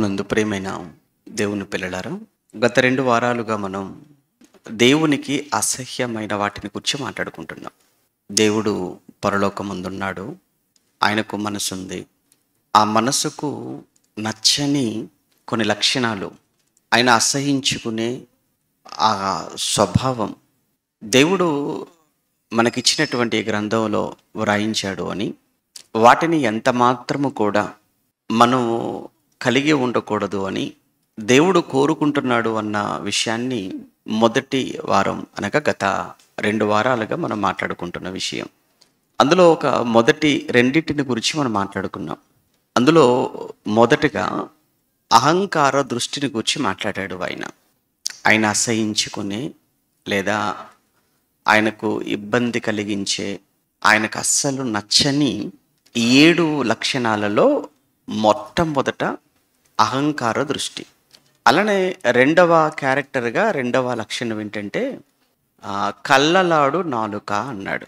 ప్రభునందు ప్రియమైన దేవుని పిల్లలారా, గత 2 వారాలుగా మనం దేవునికి అసహ్యమైన వాటిని గురించి మాట్లాడుకుంటున్నాం. దేవుడు పరలోకమందున్నాడు. ఆయనకు మనసుంది. ఆ మనసుకు నచ్చని కొన్ని లక్షణాలు, ఆయన అసహించుకునే ఆ స్వభావం దేవుడు మనకిచ్చినటువంటి ఈ గ్రంథంలో వ్రాయించాడు అని, వాటిని ఎంత మాత్రము కూడా మనం కలిగి ఉండకూడదు అని దేవుడు కోరుకుంటున్నాడు అన్న విషయాన్ని మొదటి వారం అనగా గత 2 వారాలుగా మనం మాట్లాడుకుంటున్న విషయం. అందులో ఒక మొదటి రెండింటిని గురించి మనం మాట్లాడుకున్నాం. అందులో మొదటగా అహంకార దృష్టిని గురించి మాట్లాడాడు. ఆయన అసహించుకునే లేదా ఆయనకు ఇబ్బంది కలిగించే, ఆయనకు అస్సలు నచ్చని 7 లక్షణాలలో మొట్టమొదట అహంకార దృష్టి. అలానే రెండవ క్యారెక్టర్గా రెండవ లక్షణం ఏంటంటే కళ్ళలాడు నాలుక అన్నాడు.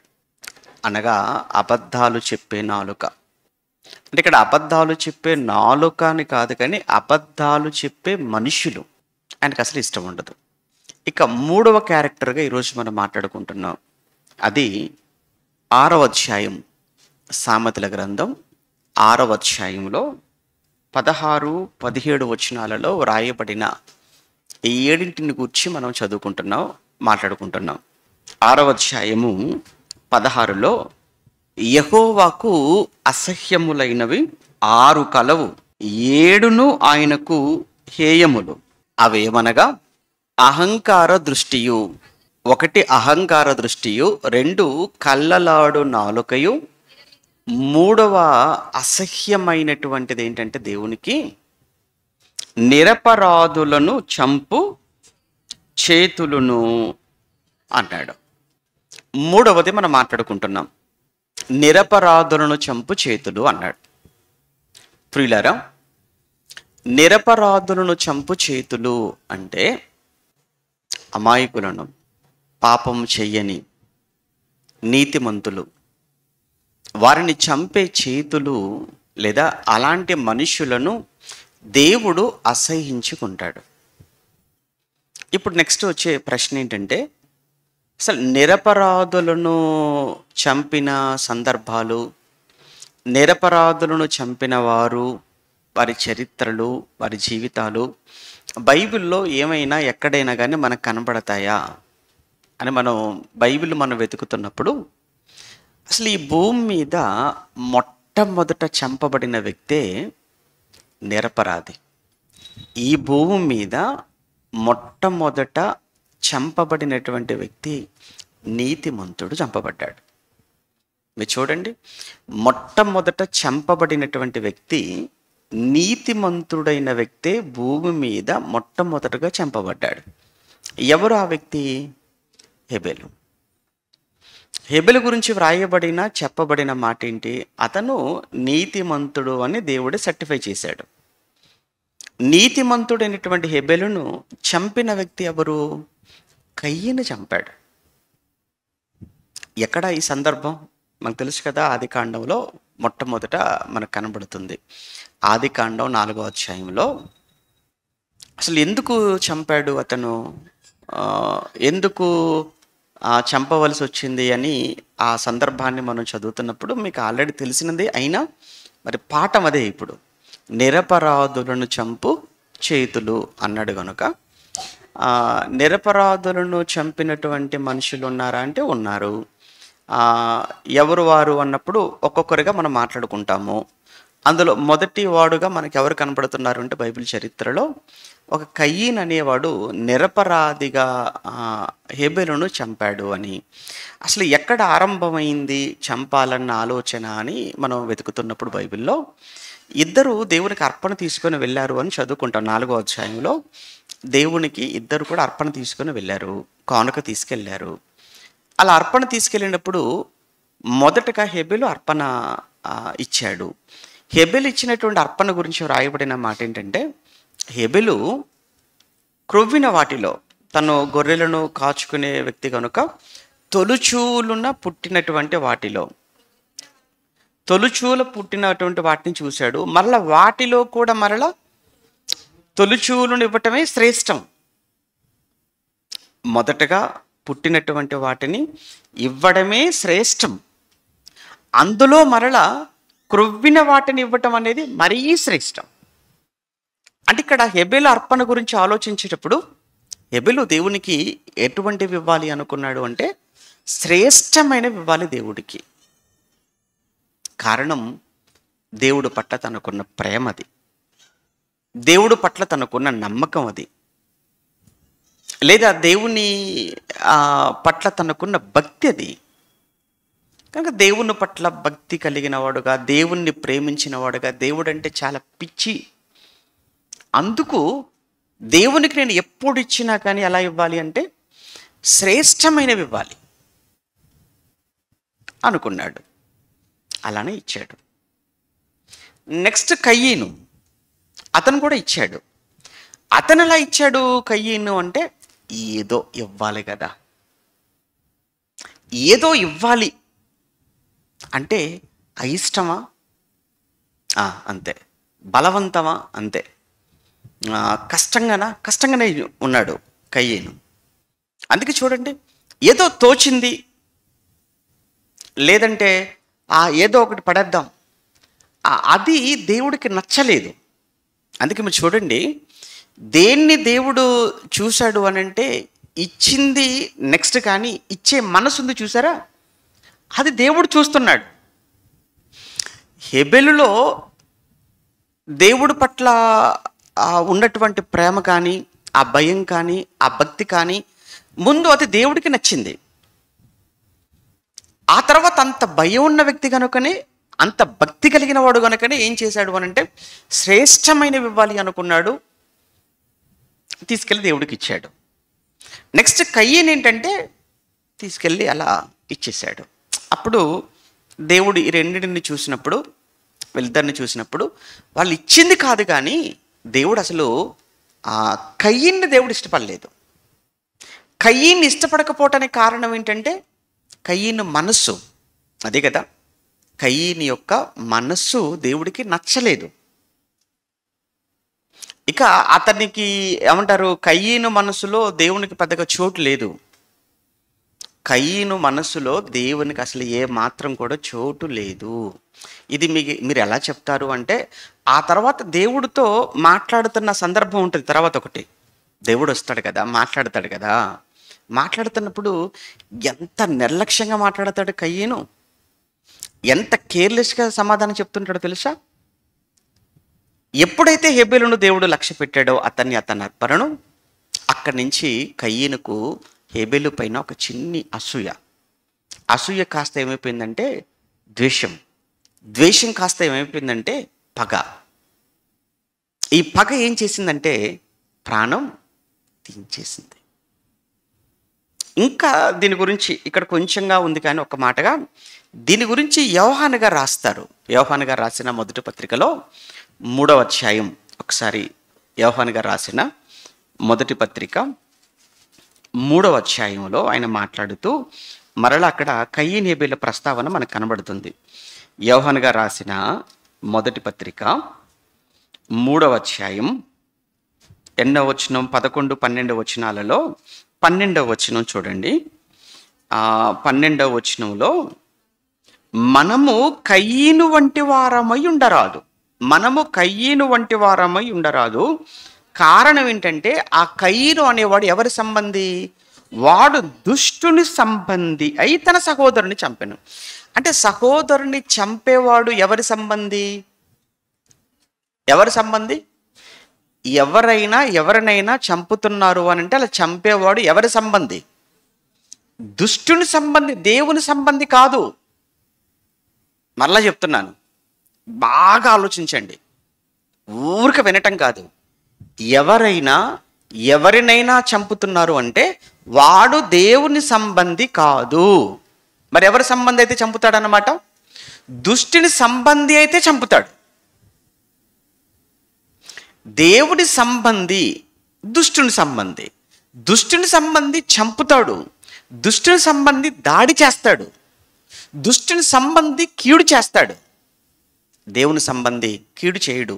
అనగా అబద్ధాలు చెప్పే నాలుక. అంటే ఇక్కడ అబద్ధాలు చెప్పే నాలుక అని కాదు, కానీ అబద్ధాలు చెప్పే మనుషులు ఆయనకు అసలు ఇష్టం ఉండదు. ఇక మూడవ క్యారెక్టర్గా ఈరోజు మనం మాట్లాడుకుంటున్నాం. అది 6వ అధ్యాయం, సామెతల గ్రంథం 6వ అధ్యాయంలో 16, 17 వచనాలలో వ్రాయబడిన ఈ 7 గురించి మనం మాట్లాడుకుంటున్నాం. 6వ అధ్యాయము 16లో యెహోవాకు అసహ్యములైనవి 6 కలవు, 7 ఆయనకు హేయములు. అవేమనగా అహంకార దృష్టియు, 1 అహంకార దృష్టియు, 2 కళ్ళలాడు నాలుకయు, 3వ అసహ్యమైనటువంటిది ఏంటంటే దేవునికి నిరపరాధులను చంపు చేతులను అన్నాడు. 3వది మనం మాట్లాడుకుంటున్నాం. నిరపరాధులను చంపు చేతులు అన్నాడు. ప్రియులారా, నిరపరాధులను చంపు చేతులు అంటే అమాయకులను, పాపం చెయ్యని నీతిమంతులు, వారిని చంపే చేతులు లేదా అలాంటి మనుషులను దేవుడు అసహ్యించుకుంటాడు. ఇప్పుడు నెక్స్ట్ వచ్చే ప్రశ్న ఏంటంటే, అసలు నిరపరాధులను చంపిన సందర్భాలు, నిరపరాధులను చంపిన వారు, వారి చరిత్రలు, వారి జీవితాలు బైబిల్లో ఏమైనా ఎక్కడైనా కానీ మనకు కనబడతాయా అని బైబిల్ వెతుకుతున్నప్పుడు, అసలు ఈ భూమి మీద మొట్టమొదట చంపబడిన వ్యక్తే నిరపరాధి. ఈ భూమి మీద మొట్టమొదట చంపబడినటువంటి వ్యక్తి నీతిమంతుడు చంపబడ్డాడు. మీరు చూడండి, మొట్టమొదట చంపబడినటువంటి వ్యక్తి నీతిమంతుడైన వ్యక్తే భూమి మీద మొట్టమొదటగా చంపబడ్డాడు. ఎవరు ఆ వ్యక్తి? హేబెలు. హేబెలు గురించి వ్రాయబడిన చెప్పబడిన మాట ఏంటి? అతను నీతిమంతుడు అని దేవుడు సర్టిఫై చేశాడు. నీతిమంతుడైనటువంటి హేబెలును చంపిన వ్యక్తి ఎవరు? కయ్యను చంపాడు. ఎక్కడ ఈ సందర్భం? మనకు తెలుసు కదా, ఆదికాండంలో మొట్టమొదట మనకు కనబడుతుంది. ఆదికాండం 4వ అధ్యాయంలో అసలు ఎందుకు చంపాడు అతను, ఎందుకు చంపవలసి వచ్చింది అని ఆ సందర్భాన్ని మనం చదువుతున్నప్పుడు మీకు ఆల్రెడీ తెలిసినది. అయినా మరి పాఠం అదే. ఇప్పుడు నిరపరాధులను చంపు చేతులు అన్నాడు కనుక, నిరపరాధులను చంపినటువంటి మనుషులు ఉన్నారా అంటే ఉన్నారు. ఎవరు వారు అన్నప్పుడు ఒక్కొక్కరిగా మనం మాట్లాడుకుంటాము. అందులో మొదటి వాడుగా మనకి ఎవరు కనపడుతున్నారు అంటే బైబిల్ చరిత్రలో ఒక కయ్యీన్ అనేవాడు నిరపరాధిగా హేబెలును చంపాడు అని. అసలు ఎక్కడ ఆరంభమైంది చంపాలన్న ఆలోచన అని మనం వెతుకుతున్నప్పుడు బైబిల్లో ఇద్దరు దేవునికి అర్పణ తీసుకొని వెళ్ళారు అని చదువుకుంటాం. 4వ అధ్యాయంలో దేవునికి ఇద్దరు కూడా అర్పణ తీసుకొని వెళ్ళారు, కానుక తీసుకెళ్లారు. అలా అర్పణ తీసుకెళ్ళినప్పుడు మొదటగా హేబెలు అర్పణ ఇచ్చాడు. హేబెలు ఇచ్చినటువంటి అర్పణ గురించి రాయబడిన మాట ఏంటంటే, హేబెలు క్రొవ్విన వాటిలో, తను గొర్రెలను కాచుకునే వ్యక్తి కనుక తొలుచూలున పుట్టినటువంటి వాటిలో, తొలుచూల పుట్టినటువంటి వాటిని చూశాడు. మరలా వాటిలో కూడా తొలిచూలును ఇవ్వటమే శ్రేష్టం. మొదటగా పుట్టినటువంటి వాటిని ఇవ్వడమే శ్రేష్టం. అందులో మరలా క్రొవ్విన వాటిని ఇవ్వటం అనేది మరీ శ్రేష్టం. అంటే ఇక్కడ హెబెలు అర్పణ గురించి ఆలోచించేటప్పుడు హెబెలు దేవునికి ఎటువంటివి ఇవ్వాలి అనుకున్నాడు అంటే శ్రేష్టమైనవి ఇవ్వాలి దేవుడికి. కారణం దేవుడు పట్ల తనకున్న ప్రేమ అది, దేవుడు పట్ల తనకున్న నమ్మకం అది, లేదా దేవుని పట్ల తనకున్న భక్తి అది. కనుక దేవుని పట్ల భక్తి కలిగిన వాడుగా, దేవుణ్ణి ప్రేమించిన వాడుగా, దేవుడు అంటే చాలా పిచ్చి, అందుకు దేవునికి నేను ఎప్పుడు ఇచ్చినా కానీ ఎలా ఇవ్వాలి అంటే శ్రేష్టమైనవి ఇవ్వాలి అనుకున్నాడు. అలానే ఇచ్చాడు. నెక్స్ట్ కయ్యీను, అతను కూడా ఇచ్చాడు. అతను ఎలా ఇచ్చాడు కయ్యీను అంటే ఏదో ఇవ్వాలి కదా, ఏదో ఇవ్వాలి అంటే అయిష్టమా అంతే, బలవంతమా అంతే, కష్టంగానే ఉన్నాడు కయ్యీను. అందుకే చూడండి, ఏదో తోచింది, లేదంటే ఏదో ఒకటి పడేద్దాం, అది దేవుడికి నచ్చలేదు. అందుకే మీరు చూడండి, దేన్ని దేవుడు చూశాడు అని అంటే ఇచ్చింది నెక్స్ట్, కానీ ఇచ్చే మనసుంది చూసారా, అది దేవుడు చూస్తున్నాడు. హెబెలులో దేవుడి పట్ల ఉన్నటువంటి ప్రేమ కానీ, ఆ భయం కానీ, ఆ భక్తి కానీ, ముందు అది దేవుడికి నచ్చింది. ఆ తర్వాత అంత భయం ఉన్న వ్యక్తి కనుకనే, అంత భక్తి కలిగిన వాడు కనుకనే ఏం చేశాడు అని అంటే శ్రేష్టమైనవి ఇవ్వాలి అనుకున్నాడు, తీసుకెళ్ళి దేవుడికి ఇచ్చాడు. నెక్స్ట్ కయ్యీను ఏంటంటే తీసుకెళ్ళి అలా ఇచ్చేశాడు. అప్పుడు దేవుడు ఈ రెండింటిని చూసినప్పుడు, వీళ్ళిద్దరిని చూసినప్పుడు వాళ్ళు ఇచ్చింది కాదు, కానీ దేవుడు అసలు కయ్యీన్ని దేవుడు ఇష్టపడలేదు. కయ్యీన్ని ఇష్టపడకపోవటానికి కారణం ఏంటంటే కయ్యీను మనస్సు, అదే కదా, కయ్యీని యొక్క మనస్సు దేవుడికి నచ్చలేదు. ఇక అతనికి ఏమంటారు, కయ్యీను మనసులో దేవునికి పెద్దగా చోటు లేదు. కయ్యీను మనసులో దేవునికి అసలు ఏ మాత్రం కూడా చోటు లేదు. ఇది మీరు ఎలా చెప్తారు అంటే, ఆ తర్వాత దేవుడితో మాట్లాడుతున్న సందర్భం ఉంటుంది. తర్వాత ఒకటి, దేవుడు వస్తాడు కదా, మాట్లాడతాడు కదా, మాట్లాడుతున్నప్పుడు ఎంత నిర్లక్ష్యంగా మాట్లాడతాడు కయ్యీను, ఎంత కేర్లెస్గా సమాధానం చెప్తుంటాడో తెలుసా. ఎప్పుడైతే హెబెలును దేవుడు లక్ష్య పెట్టాడో అతని అర్పణను, అక్కడి నుంచి కయ్యీనుకు హెబెలు పైన ఒక చిన్ని అసూయ కాస్త ఏమైపోయిందంటే ద్వేషం కాస్త ఏమైపోయిందంటే పగ. ఈ పగ ఏం చేసిందంటే ప్రాణం తీయించేసింది. ఇంకా దీని గురించి ఇక్కడ కొంచెంగా ఉంది, కానీ ఒక మాటగా దీని గురించి యోహాను గారు రాస్తారు. యోహాను గారు రాసిన మొదటి పత్రికలో 3వ అధ్యాయం, ఒకసారి యోహాను గారు రాసిన మొదటి పత్రిక 3వ అధ్యాయంలో ఆయన మాట్లాడుతూ మరలా అక్కడ కయ్యీను హెబెలు ప్రస్తావన మనకు కనబడుతుంది. యోహాను గారు రాసిన మొదటి పత్రిక 3వ అధ్యాయం 8వ వచనం, 11, 12 వచనాలలో 12వ వచనం చూడండి. 12వ వచనంలో మనము కయ్యీను వంటి వారమై ఉండరాదు. కారణం ఏంటంటే ఆ కయ్యీను అనేవాడు ఎవరి సంబంధి? వాడు దుష్టుని సంబంధి అయి తన సహోదరుని చంపెను. అంటే సహోదరుని చంపేవాడు ఎవరి సంబంధి? ఎవరినైనా చంపుతున్నారు అని అంటే అలా చంపేవాడు ఎవరి సంబంధి? దుష్టుని సంబంధి, దేవుని సంబంధి కాదు. మరలా చెప్తున్నాను, బాగా ఆలోచించండి, ఊరిక వినటం కాదు. ఎవరినైనా చంపుతున్నారు అంటే వాడు దేవుని సంబంధి కాదు. మరి ఎవరి సంబంధి అయితే చంపుతాడన్నమాట? దుష్టుని సంబంధి అయితే చంపుతాడు. దేవుడి సంబంధి దుష్టుని సంబంధి చంపుతాడు. దుష్టుని సంబంధి దాడి చేస్తాడు. దుష్టుని సంబంధి కీడు చేస్తాడు. దేవుని సంబంధి కీడు చేయడు,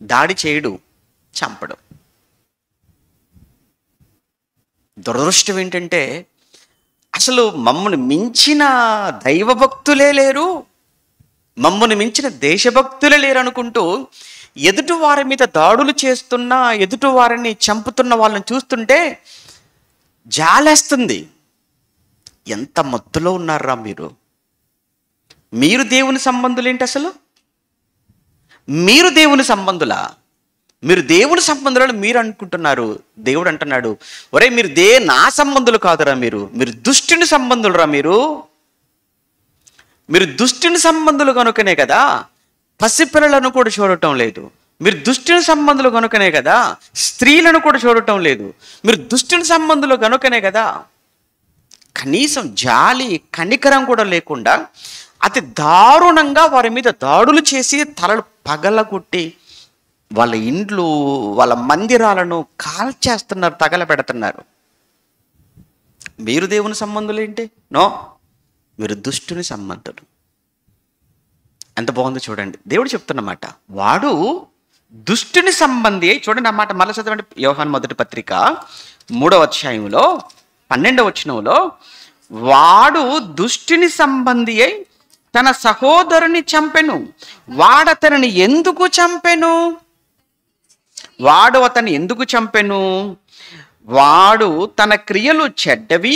దాడి చేయడు, చంపడు. దురదృష్టం ఏంటంటే అసలు మమ్మల్ని మించిన దైవభక్తులే లేరు, మమ్మల్ని మించిన దేశభక్తులే లేరు అనుకుంటూ ఎదుటి వారి మీద దాడులు చేస్తున్న, ఎదుటి వారిని చంపుతున్న వాళ్ళని చూస్తుంటే జాలేస్తుంది. ఎంత మత్తులో ఉన్నారా మీరు? మీరు దేవుని సంబంధులు ఏంటి అసలు? మీరు దేవుని సంబంధులా? మీరు దేవుని సంబంధులను మీరు అనుకుంటున్నారు. దేవుడు అంటున్నాడు, ఒరే మీరు నా సంబంధులు కాదురా, మీరు దుష్టుని సంబంధులురా. మీరు దుష్టుని సంబంధులు కనుకనే కదా పసిపిల్లలను కూడా చూడటం లేదు. మీరు దుష్టుని సంబంధులు కనుకనే కదా స్త్రీలను కూడా చూడటం లేదు. మీరు దుష్టుని సంబంధులు కనుకనే కదా కనీసం జాలి కనికరం కూడా లేకుండా అతి దారుణంగా వారి మీద దాడులు చేసి తలలు పగలగొట్టి వాళ్ళ ఇండ్లు, వాళ్ళ మందిరాలను కాల్చేస్తున్నారు, తగలబెడుతున్నారు. మీరు దేవుని సంబంధులు ఏంటి? నో, మీరు దుష్టుని సంబంధులు. ఎంత బాగుందో చూడండి. దేవుడు చెప్తున్నమాట, వాడు దుష్టుని సంబంధి అయి, చూడండి ఆ మాట మళ్ళీ చదవండి. యోహాను మొదటి పత్రిక 3వ అధ్యాయంలో 12వ వచనంలో, వాడు దుష్టుని సంబంధి అయి తన సహోదరుని చంపెను. వాడతనిని ఎందుకు చంపెను? వాడు తన క్రియలు చెడ్డవి,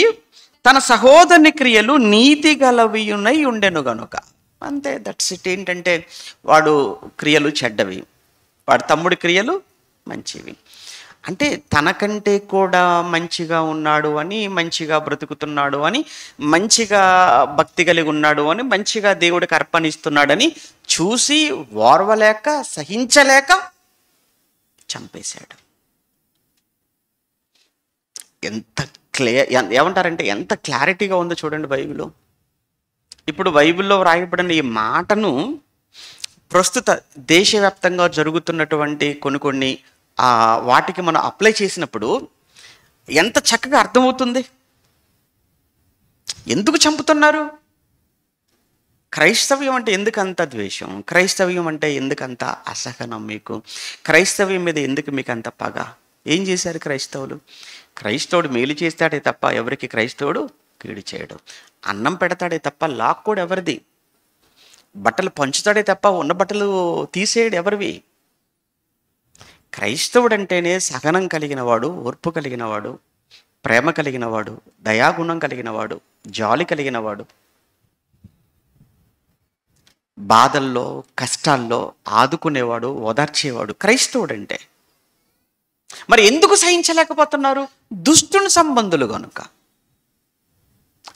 తన సహోదరుని క్రియలు నీతి గలవియునై ఉండెను గనుక. అంతే, దట్స్ ఇట్. ఏంటంటే వాడు క్రియలు చెడ్డవి, వాడు తమ్ముడి క్రియలు మంచివి. అంటే తనకంటే కూడా మంచిగా ఉన్నాడు అని, మంచిగా బ్రతుకుతున్నాడు అని, మంచిగా భక్తి కలిగి ఉన్నాడు అని, మంచిగా దేవుడికి అర్పణిస్తున్నాడని చూసి ఓర్వలేక, సహించలేక చంపేశాడు. ఎంత ఏమంటారంటే ఎంత క్లారిటీగా ఉందో చూడండి బైబిల్. ఇప్పుడు బైబిల్లో వ్రాయబడిన ఈ మాటను ప్రస్తుత దేశవ్యాప్తంగా జరుగుతున్నటువంటి కొన్ని వాటికి మనం అప్లై చేసినప్పుడు ఎంత చక్కగా అర్థమవుతుంది. ఎందుకు చంపుతున్నారు? క్రైస్తవ్యం అంటే ఎందుకంత ద్వేషం? క్రైస్తవ్యం అంటే ఎందుకంత అసహనం? మీకు క్రైస్తవ్యం మీద ఎందుకు మీకు అంత పగ? ఏం చేశారు క్రైస్తవులు? క్రైస్తవుడు మేలు చేస్తాడే తప్ప ఎవరికి క్రైస్తవుడు కీడు చేయడు. అన్నం పెడతాడే తప్ప లాక్కోడు ఎవరిది. బట్టలు పంచుతాడే తప్ప ఉన్న బట్టలు తీసేయడు ఎవరివి. క్రైస్తవుడు అంటేనే సహనం కలిగినవాడు, ఓర్పు కలిగినవాడు, ప్రేమ కలిగినవాడు, దయాగుణం కలిగినవాడు, జాలి కలిగినవాడు, బాధల్లో కష్టాల్లో ఆదుకునేవాడు, ఓదార్చేవాడు క్రైస్తవుడు అంటే. మరి ఎందుకు సహించలేకపోతున్నారు? దుష్టుని సంబంధులు కనుక.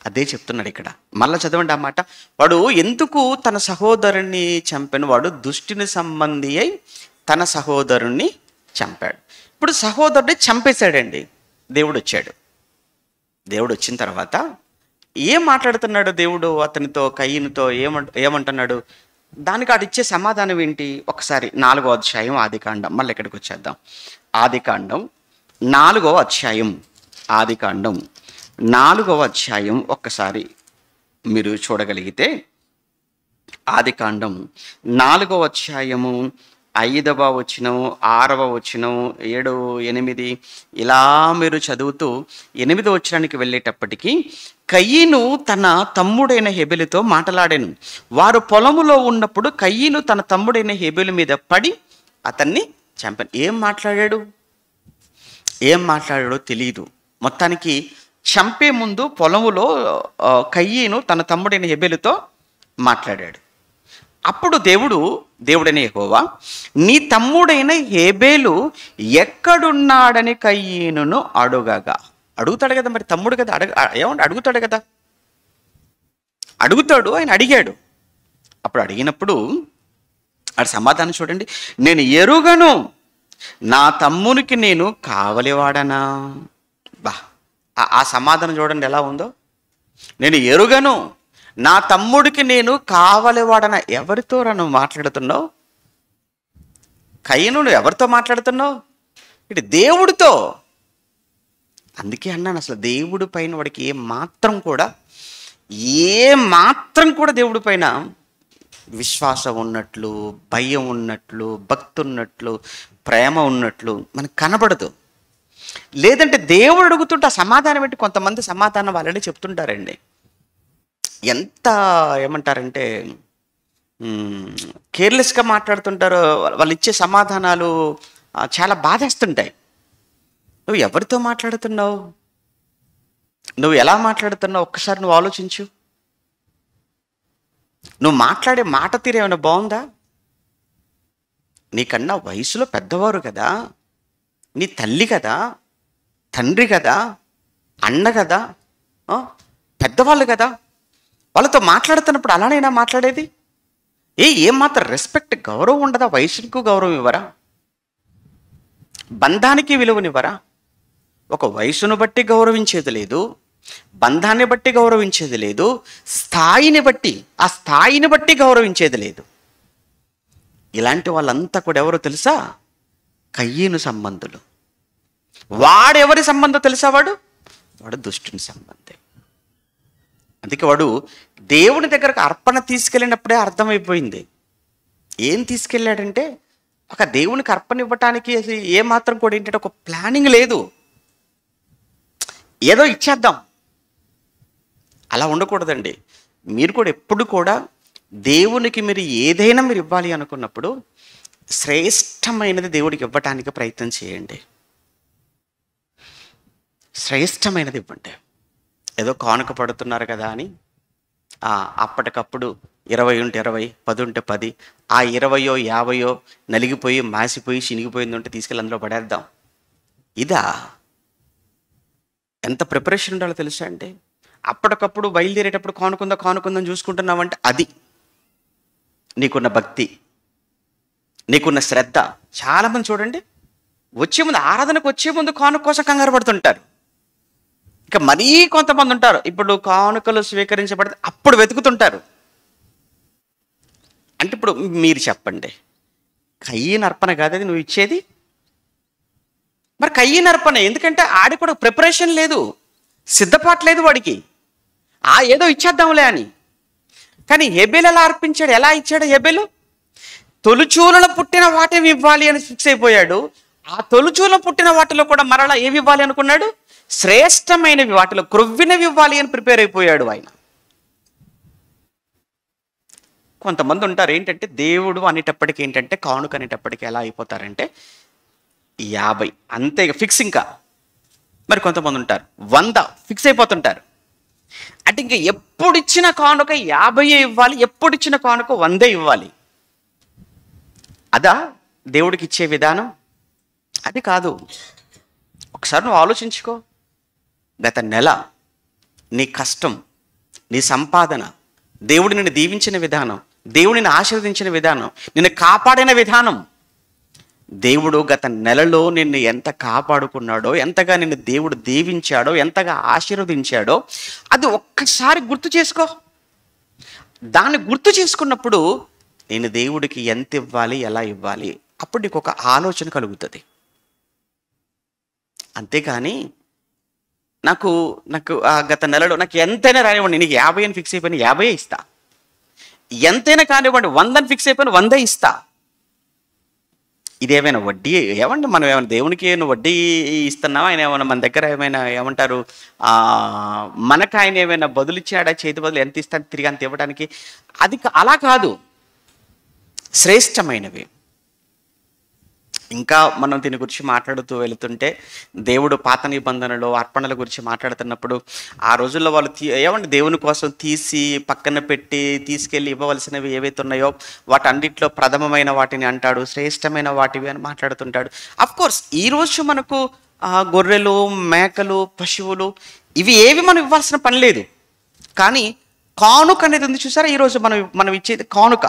అదే చెప్తున్నాడు ఇక్కడ. మళ్ళా చదవండి ఆ మాట. వాడు ఎందుకు తన సహోదరుణ్ణి చంపాను? వాడు దుష్టుని సంబంధి అయి తన సహోదరుణ్ణి చంపాడు. ఇప్పుడు సహోదరుడిని చంపేశాడండి. దేవుడు వచ్చాడు. దేవుడు వచ్చిన తర్వాత ఏం మాట్లాడుతున్నాడు దేవుడు అతనితో, కయ్యనుతో? ఏమంటున్నాడు? దానికి ఆడు ఇచ్చే సమాధానం ఏంటి? ఒకసారి 4వ అధ్యాయం ఆదికాండం, మళ్ళీ ఇక్కడికి వచ్చేద్దాం. ఆదికాండం 4వ అధ్యాయం, ఆదికాండం 4వ అధ్యాయం ఒక్కసారి మీరు చూడగలిగితే, ఆదికాండం 4వ అధ్యాయము 5వ వచనం, 6వ వచనం, 7, 8 ఇలా మీరు చదువుతూ 8వ వచనానికి వెళ్ళేటప్పటికీ, కయ్యను తన తమ్ముడైన హేబెలుతో మాట్లాడాను. వారు పొలములో ఉన్నప్పుడు కయ్యను తన తమ్ముడైన హేబెలు మీద పడి అతన్ని చంపాను. ఏం మాట్లాడాడో తెలియదు. మొత్తానికి చంపే ముందు పొలములో కయ్యను తన తమ్ముడైన హేబెలుతో మాట్లాడాడు. అప్పుడు దేవుడైన యెహోవా, నీ తమ్ముడైన హేబెలు ఎక్కడున్నాడని కయ్యనును అడుగగా. అడుగుతాడు కదా, మరి తమ్ముడు కదా, ఏమంటే అడుగుతాడు కదా, ఆయన అడిగాడు. అప్పుడు అడిగినప్పుడు ఆ సమాధానం చూడండి. నేను ఎరుగను, నా తమ్మునికి నేను కావలివాడనా. బా, ఆ సమాధానం చూడండి ఎలా ఉందో. నేను ఎరుగను, నా తమ్ముడికి నేను కావలివాడన. ఎవరితో నువ్వు మాట్లాడుతున్నావు? కయ్యను, నువ్వు ఎవరితో మాట్లాడుతున్నావు? ఇటు దేవుడితో. అందుకే అన్నాను, అసలు దేవుడి పైన వాడికి ఏ మాత్రం కూడా దేవుడి పైన విశ్వాసం ఉన్నట్లు, భయం ఉన్నట్లు, భక్తి ఉన్నట్లు, ప్రేమ ఉన్నట్లు మనకు కనబడదు. లేదంటే దేవుడు అడుగుతుంటే ఆ సమాధానం పెట్టి కొంతమంది సమాధానం వాళ్ళని చెప్తుంటారండి. ఎంత ఏమంటారంటే కేర్లెస్గా మాట్లాడుతుంటారో. వాళ్ళు ఇచ్చే సమాధానాలు చాలా బాధేస్తుంటాయి. నువ్వు ఎవరితో మాట్లాడుతున్నావు, నువ్వు ఎలా మాట్లాడుతున్నావు ఒక్కసారి నువ్వు ఆలోచించు. నువ్వు మాట్లాడే మాట తీరు ఏమైనా బాగుందా? నీకన్నా వయసులో పెద్దవారు కదా, నీ తల్లి కదా, తండ్రి కదా, అన్న కదా, పెద్దవాళ్ళు కదా, వాళ్ళతో మాట్లాడుతున్నప్పుడు అలానైనా మాట్లాడేది? ఏం మాత్రం రెస్పెక్ట్, గౌరవం ఉండదా? వయసుకు గౌరవం ఇవ్వరా? బంధానికి విలువనివ్వరా? ఒక వయసును బట్టి గౌరవించేది లేదు, బంధాన్ని బట్టి గౌరవించేది లేదు, ఆ స్థాయిని బట్టి గౌరవించేది లేదు. ఇలాంటి వాళ్ళంతా కూడా ఎవరు తెలుసా? కయ్యను సంబంధులు. వాడెవరి సంబంధం తెలుసా? వాడు దుష్టుని సంబంధి. అందుకే వాడు దేవుని దగ్గరకు అర్పణ తీసుకెళ్ళినప్పుడే అర్థమైపోయింది. ఏం తీసుకెళ్ళాడంటే, ఒక దేవునికి అర్పణ ఇవ్వటానికి ఏమాత్రం కూడా ఏంటంటే ఒక ప్లానింగ్ లేదు. ఏదో ఇచ్చేద్దాం, అలా ఉండకూడదండి. మీరు కూడా ఎప్పుడు కూడా దేవునికి మీరు ఏదైనా మీరు ఇవ్వాలి అనుకున్నప్పుడు శ్రేష్టమైనది దేవుడికి ఇవ్వటానికి ప్రయత్నం చేయండి. శ్రేష్టమైనది ఇవ్వండి. ఏదో కానుక పడుతున్నారు కదా అని అప్పటికప్పుడు 20 ఉంటే 20, 10 ఉంటే 10, ఆ 20 50 నలిగిపోయి మాసిపోయి చినిగిపోయింది ఉంటే తీసుకెళ్ళి అందులో పడేద్దాం. ఇదా? ఎంత ప్రిపరేషన్ ఉండాలో తెలుసా అండి? అప్పటికప్పుడు బయలుదేరేటప్పుడు కానుకుందాం చూసుకుంటున్నామంటే అది నీకున్న భక్తి, నీకున్న శ్రద్ధ. చాలామంది చూడండి, ఆరాధనకు వచ్చే ముందు కానుక కోసం కంగారు పడుతుంటారు. ఇక మరీ కొంతమంది ఉంటారు, ఇప్పుడు కానుకలు స్వీకరించబడితే అప్పుడు వెతుకుతుంటారు. అంటే ఇప్పుడు మీరు చెప్పండి, కయ్యను అర్పణ కాదు నువ్వు ఇచ్చేది? మరి కయ్యను అర్పణ ఎందుకంటే ఆడికి కూడా ప్రిపరేషన్ లేదు, సిద్ధపాటు లేదు వాడికి. ఏదో ఇచ్చేద్దాంలే అని. కానీ హెబెలు ఎలా అర్పించాడు? ఎలా ఇచ్చాడు హెబెలు? తొలిచూలను పుట్టిన వాటిని ఇవ్వాలి అని ఫిక్స్ అయిపోయాడు. ఆ తొలిచూలను పుట్టిన వాటిలో కూడా మరలా ఏమి ఇవ్వాలి అనుకున్నాడు? శ్రేష్టమైనవి, వాటిలో క్రొవ్వినవి ఇవ్వాలి అని ప్రిపేర్ అయిపోయాడు ఆయన. కొంతమంది ఉంటారు ఏంటంటే, దేవుడు అనేటప్పటికి ఏంటంటే, కానుక అనేటప్పటికి ఎలా అయిపోతారంటే 50 అంతే ఫిక్స్. ఇంకా మరి కొంతమంది ఉంటారు 100 ఫిక్స్ అయిపోతుంటారు. అంటే ఇంకా ఎప్పుడు ఇచ్చిన కానుక 50 ఇవ్వాలి, ఎప్పుడు ఇచ్చిన కానుక 100 ఇవ్వాలి. అదా దేవుడికి ఇచ్చే విధానం? అది కాదు. ఒకసారి నువ్వు ఆలోచించుకో. గత నెల నీ కష్టం, నీ సంపాదన, దేవుడు నిన్ను దీవించిన విధానం, దేవుడు నిన్ను ఆశీర్వదించిన విధానం, నిన్ను కాపాడిన విధానం, దేవుడు గత నెలలో నిన్ను ఎంత కాపాడుకున్నాడో, ఎంతగా నిన్ను దేవుడు దీవించాడో, ఎంతగా ఆశీర్వదించాడో అది ఒక్కసారి గుర్తు చేసుకో. దాన్ని గుర్తు చేసుకున్నప్పుడు నేను దేవుడికి ఎంత ఇవ్వాలి, ఎలా ఇవ్వాలి, అప్పుడు నీకు ఒక ఆలోచన కలుగుతుంది. అంతేకాని నాకు గత నెలలో నాకు ఎంతైనా రానివ్వండి, నీకు 50 అని ఫిక్స్ అయిపోయిన 50 ఇస్తా, ఎంతైనా కానివ్వండి 100 అని ఫిక్స్ అయిపోయిన 100 ఇస్తా. ఇదేమైనా వడ్డీ? ఏమంటే మనం ఏమైనా దేవునికి వడ్డీ ఇస్తున్నావా? ఆయన ఏమైనా మన దగ్గర ఏమైనా ఏమంటారు, మనకు ఆయన ఏమైనా బదులు ఇచ్చాడా? చేతి బదులు ఎంత ఇస్తాను తిరిగి అంత ఇవ్వడానికి? అది అలా కాదు. శ్రేష్టమైనవి. ఇంకా మనం దీని గురించి మాట్లాడుతూ వెళుతుంటే, దేవుడు పాత నిబంధనలో అర్పణల గురించి మాట్లాడుతున్నప్పుడు ఆ రోజుల్లో వాళ్ళు ఏమంటే దేవుని కోసం తీసి పక్కన పెట్టి తీసుకెళ్ళి ఇవ్వవలసినవి ఏవైతే ఉన్నాయో వాటన్నిటిలో ప్రథమమైన వాటిని అంటాడు, శ్రేష్టమైన వాటివి అని మాట్లాడుతుంటాడు. అఫ్కోర్స్ ఈరోజు మనకు గొర్రెలు, మేకలు, పశువులు ఇవి ఏవి మనం ఇవ్వాల్సిన పని లేదు. కానీ కానుక అనేది ఉంది చూసారా? ఈరోజు మనం ఇచ్చేది కానుక.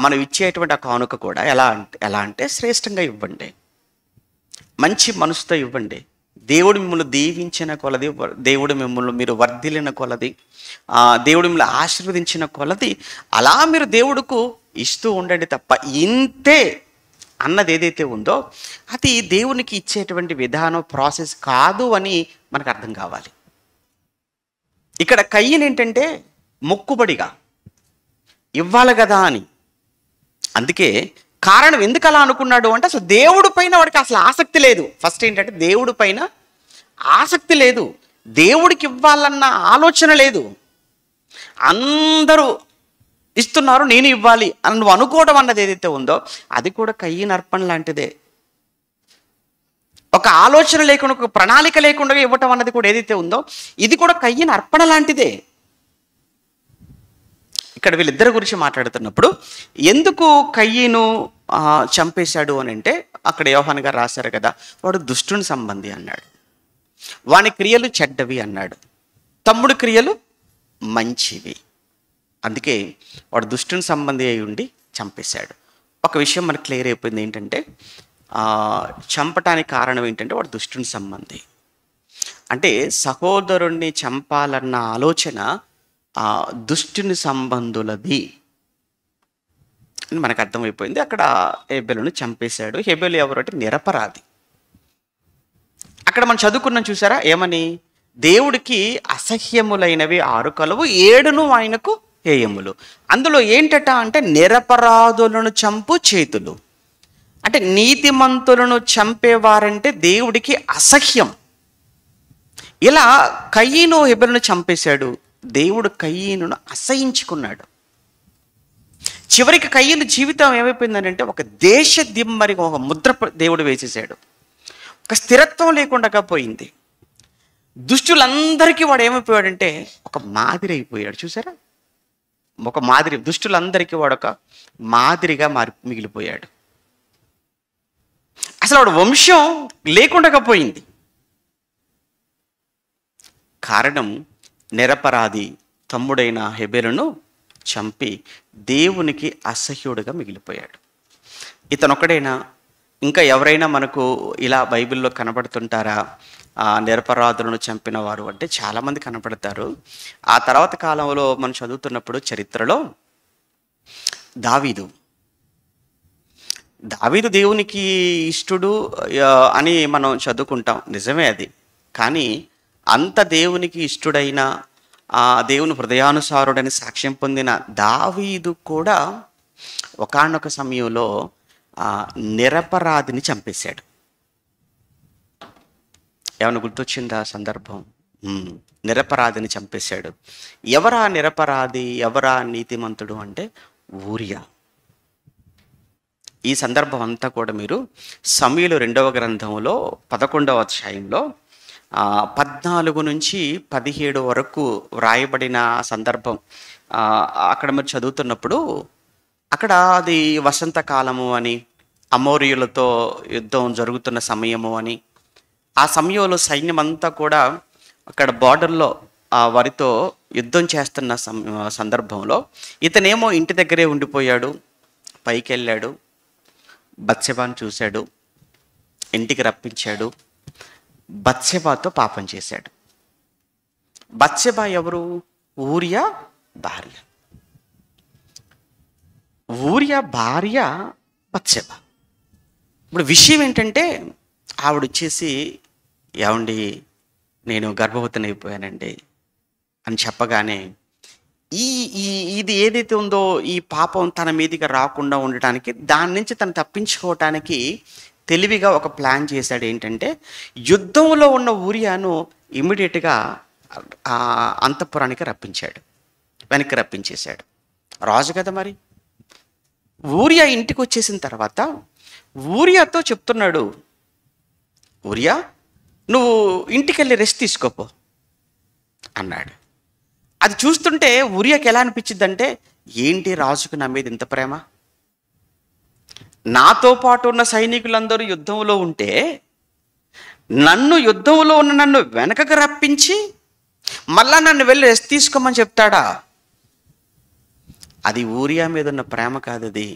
మనం ఇచ్చేటువంటి ఆ కానుక కూడా ఎలా అంటే శ్రేష్టంగా ఇవ్వండి, మంచి మనసుతో ఇవ్వండి. దేవుడు మిమ్మల్ని దీవించిన కొలది, దేవుడు మిమ్మల్ని మీరు వర్ధిల్లిన కొలది, దేవుడు మిమ్మల్ని ఆశీర్వదించిన కొలది అలా మీరు దేవుడుకు ఇస్తూ ఉండండి తప్ప, ఇంతే అన్నది ఏదైతే ఉందో అది దేవునికి ఇచ్చేటువంటి విధానం, ప్రాసెస్ కాదు అని మనకు అర్థం కావాలి. ఇక్కడ కయ్యను ఏంటంటే మొక్కుబడిగా ఇవ్వాలి కదా అని. అందుకే కారణం ఎందుకు అలా అనుకున్నాడు అంటే అసలు దేవుడి పైన వాడికి అసలు ఆసక్తి లేదు. ఫస్ట్ ఏంటంటే దేవుడి పైన ఆసక్తి లేదు, దేవుడికి ఇవ్వాలన్న ఆలోచన లేదు. అందరూ ఇస్తున్నారు, నేను ఇవ్వాలి అని నువ్వు అనుకోవడం అన్నది ఏదైతే ఉందో అది కూడా కయ్యను అర్పణ లాంటిదే. ఒక ఆలోచన లేకుండా, ఒక ప్రణాళిక లేకుండా ఇవ్వటం అన్నది కూడా ఏదైతే ఉందో ఇది కూడా కయ్యను అర్పణ లాంటిదే. ఇక్కడ వీళ్ళిద్దరి గురించి మాట్లాడుతున్నప్పుడు ఎందుకు కయ్యను చంపేశాడు అని అంటే అక్కడ యోహాను గారు రాశారు కదా, వాడు దుష్టుని సంబంధి అన్నాడు, వాని క్రియలు చెడ్డవి అన్నాడు, తమ్ముడు క్రియలు మంచివి. అందుకే వాడు దుష్టుని సంబంధి అయి ఉండి చంపేశాడు. ఒక విషయం మనకు క్లియర్ అయిపోయింది ఏంటంటే చంపటానికి కారణం ఏంటంటే వాడు దుష్టుని సంబంధి. అంటే సహోదరుణ్ణి చంపాలన్న ఆలోచన దుష్టుని సంబంధులది అని మనకు అర్థమైపోయింది. అక్కడ హేబెలును చంపేశాడు. హేబెలు ఎవరు అంటే నిరపరాధి. అక్కడ మనం చదువుకున్నాం చూసారా, ఏమని? దేవుడికి అసహ్యములైనవి 6 కలవు, 7 ఆయనకు హేయములు. అందులో ఏంటట అంటే నిరపరాధులను చంపు చేతులు. అంటే నీతిమంతులను చంపేవారంటే దేవుడికి అసహ్యం. ఇలా కయ్యను హేబెలును చంపేశాడు. దేవుడు కయ్యనును అసహించుకున్నాడు. చివరికి కయ్యను జీవితం ఏమైపోయిందంటే ఒక దేశ దిమ్మరి ఒక ముద్ర దేవుడు వేసేసాడు. ఒక స్థిరత్వం లేకుండా పోయింది. దుష్టులందరికీ వాడు ఏమైపోయాడంటే ఒక మాదిరి అయిపోయాడు. చూసారా, ఒక మాదిరి, దుష్టులందరికీ వాడు ఒక మాదిరిగా మిగిలిపోయాడు. అసలు వాడు వంశం లేకుండా పోయింది. కారణం నిరపరాధి తమ్ముడైన హేబెలును చంపి దేవునికి అసహ్యుడుగా మిగిలిపోయాడు. ఇతనొక్కడైనా ఇంకా ఎవరైనా మనకు ఇలా బైబిల్లో కనబడుతుంటారా నిరపరాధులను చంపిన వారు అంటే చాలామంది కనపడతారు. ఆ తర్వాత కాలంలో మనం చదువుతున్నప్పుడు చరిత్రలో దావీదు దేవునికి ఇష్టడు అని మనం చదువుకుంటాం, నిజమే అది. కానీ అంత దేవునికి ఇష్టడైన దేవుని హృదయానుసారుడని సాక్ష్యం పొందిన దావీదు కూడా ఒకానొక సమయంలో నిరపరాధిని చంపేశాడు. ఏమైనా గుర్తొచ్చిందా సందర్భం? నిరపరాధిని చంపేశాడు. ఎవరా నిరపరాధి, ఎవరా నీతిమంతుడు అంటే ఊరియా. ఈ సందర్భం అంతా కూడా మీరు సమూయేలు 2వ గ్రంథంలో 11వ అధ్యాయంలో 14 నుంచి 17 వరకు వ్రాయబడిన సందర్భం అక్కడ మీరు చదువుతున్నప్పుడు అక్కడ అది వసంతకాలము అని, అమోరీయులతో యుద్ధం జరుగుతున్న సమయము అని, ఆ సమయంలో సైన్యం అంతా కూడా అక్కడ బార్డర్లో వారితో యుద్ధం చేస్తున్న సందర్భంలో ఇతనేమో ఇంటి దగ్గరే ఉండిపోయాడు. పైకి వెళ్ళాడు, బత్షెబాను చూశాడు, ఇంటికి రప్పించాడు, బత్షెబాతో పాపం చేశాడు. బత్షెబా ఎవరు? ఊరియా భార్య. ఊరియా భార్య బత్షెబా. ఇప్పుడు విషయం ఏంటంటే ఆవిడ వచ్చేసి, ఏమండి నేను గర్భవతిని అయిపోయానండి అని చెప్పగానే ఇది ఏదైతే ఉందో ఈ పాపం తన మీదికి రాకుండా ఉండటానికి, దాని నుంచి తను తప్పించుకోవటానికి తెలివిగా ఒక ప్లాన్ చేశాడు. ఏంటంటే యుద్ధంలో ఉన్న ఊరియాను ఇమ్మీడియట్గా అంతఃపురానికి రప్పించాడు, వెనక్కి రప్పించేశాడు. రాజు కదా మరి. ఊరియా ఇంటికి వచ్చేసిన తర్వాత ఊరియాతో చెప్తున్నాడు, ఊరియా నువ్వు ఇంటికి వెళ్ళి రెస్ట్ తీసుకోపో అన్నాడు. అది చూస్తుంటే ఊరియాకి ఎలా అనిపించింది అంటే, ఏంటి రాజుకు నా మీద ఇంత ప్రేమ? నాతో పాటు ఉన్న సైనికులందరూ యుద్ధంలో ఉంటే యుద్ధంలో ఉన్న నన్ను వెనకకు రప్పించి మళ్ళా నన్ను వెళ్ళి రెస్ట్ తీసుకోమని చెప్తాడా? అది ఊరియా మీద ఉన్న ప్రేమ కాదు. అది